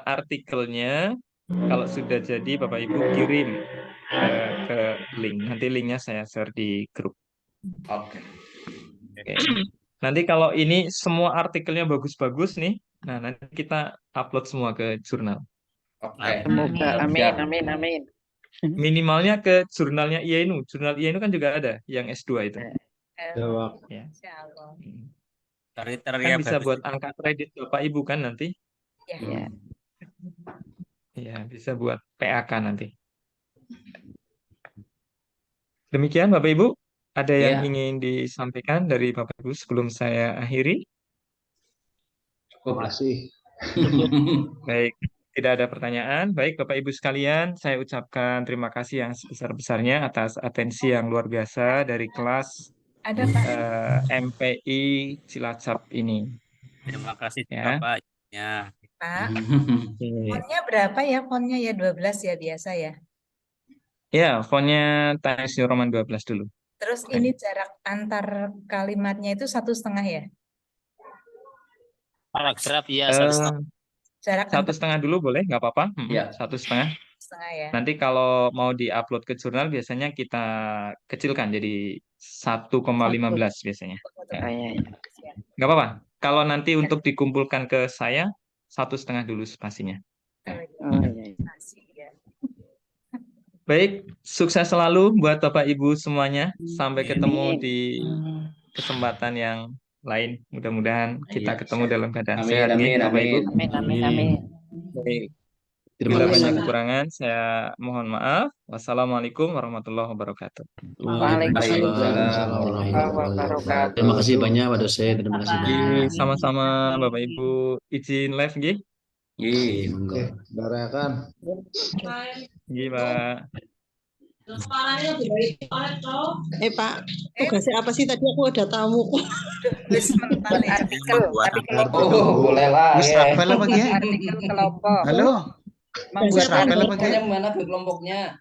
artikelnya kalau sudah jadi Bapak Ibu kirim ke link. Nanti linknya saya share di grup. Oke. Oke. Nanti kalau ini semua artikelnya bagus-bagus nih, nah nanti kita upload semua ke jurnal. Oke. Semoga amin. Minimalnya ke jurnalnya IAINU. Jurnal IAINU kan juga ada yang S2 itu. Jawab. Ya. Insya Allah. Kriteria Kan bisa bagus. buat angka kredit Bapak Ibu kan nanti. Ya. Ya, bisa buat PAK nanti. Demikian Bapak Ibu, ada yang Ya. ingin disampaikan dari Bapak Ibu sebelum saya akhiri? Cukup lah. Masih. Baik, tidak ada pertanyaan. Baik Bapak Ibu sekalian, saya ucapkan terima kasih yang sebesar-besarnya atas atensi yang luar biasa dari kelas Ada Pak. MPI Cilacap ini. Terima kasih Ya. Bapak. Ya. Pak, Oke. fontnya berapa ya? Fontnya ya 12 ya biasa ya. Ya, fontnya Times New Roman 12 dulu. Terus ini jarak antar kalimatnya itu 1,5 ya? Paragraf ya Eh, 1,5. Jarak antar 1,5 dulu boleh, nggak apa-apa. Ya. 1,5. 1,5 ya. Nanti kalau mau diupload ke jurnal biasanya kita kecilkan jadi 1,15 biasanya. Oh, ya. Nggak apa-apa. Kalau nanti untuk dikumpulkan ke saya, 1,5 dulu spasinya. Oh, ya. Ya. Baik, sukses selalu buat Bapak Ibu semuanya. Sampai ketemu di kesempatan yang lain. Mudah-mudahan kita Iya, ketemu siap. dalam keadaan Amin, sehat amin, nih, Bapak Ibu. Amin. Baik. Terima Bila kasih. banyak kekurangan, saya mohon maaf. Wassalamualaikum warahmatullahi wabarakatuh. Waalaikumsalam warahmatullahi wabarakatuh. Terima kasih banyak Pak dosen. Terima kasih banyak. Sama-sama Bapak Ibu. Izin live nggih? Iya, monggo. Barakan. Nggih, Pak. Pak, tugasnya apa sih? Tadi aku ada tamu. Wis mental ya. Artikel Oh, boleh lah. Wis Ya. rapel apa Ki? Artikel kelompok. Halo. Wis Membuat rapel apa Ki? Kelompoknya mana tuh kelompoknya?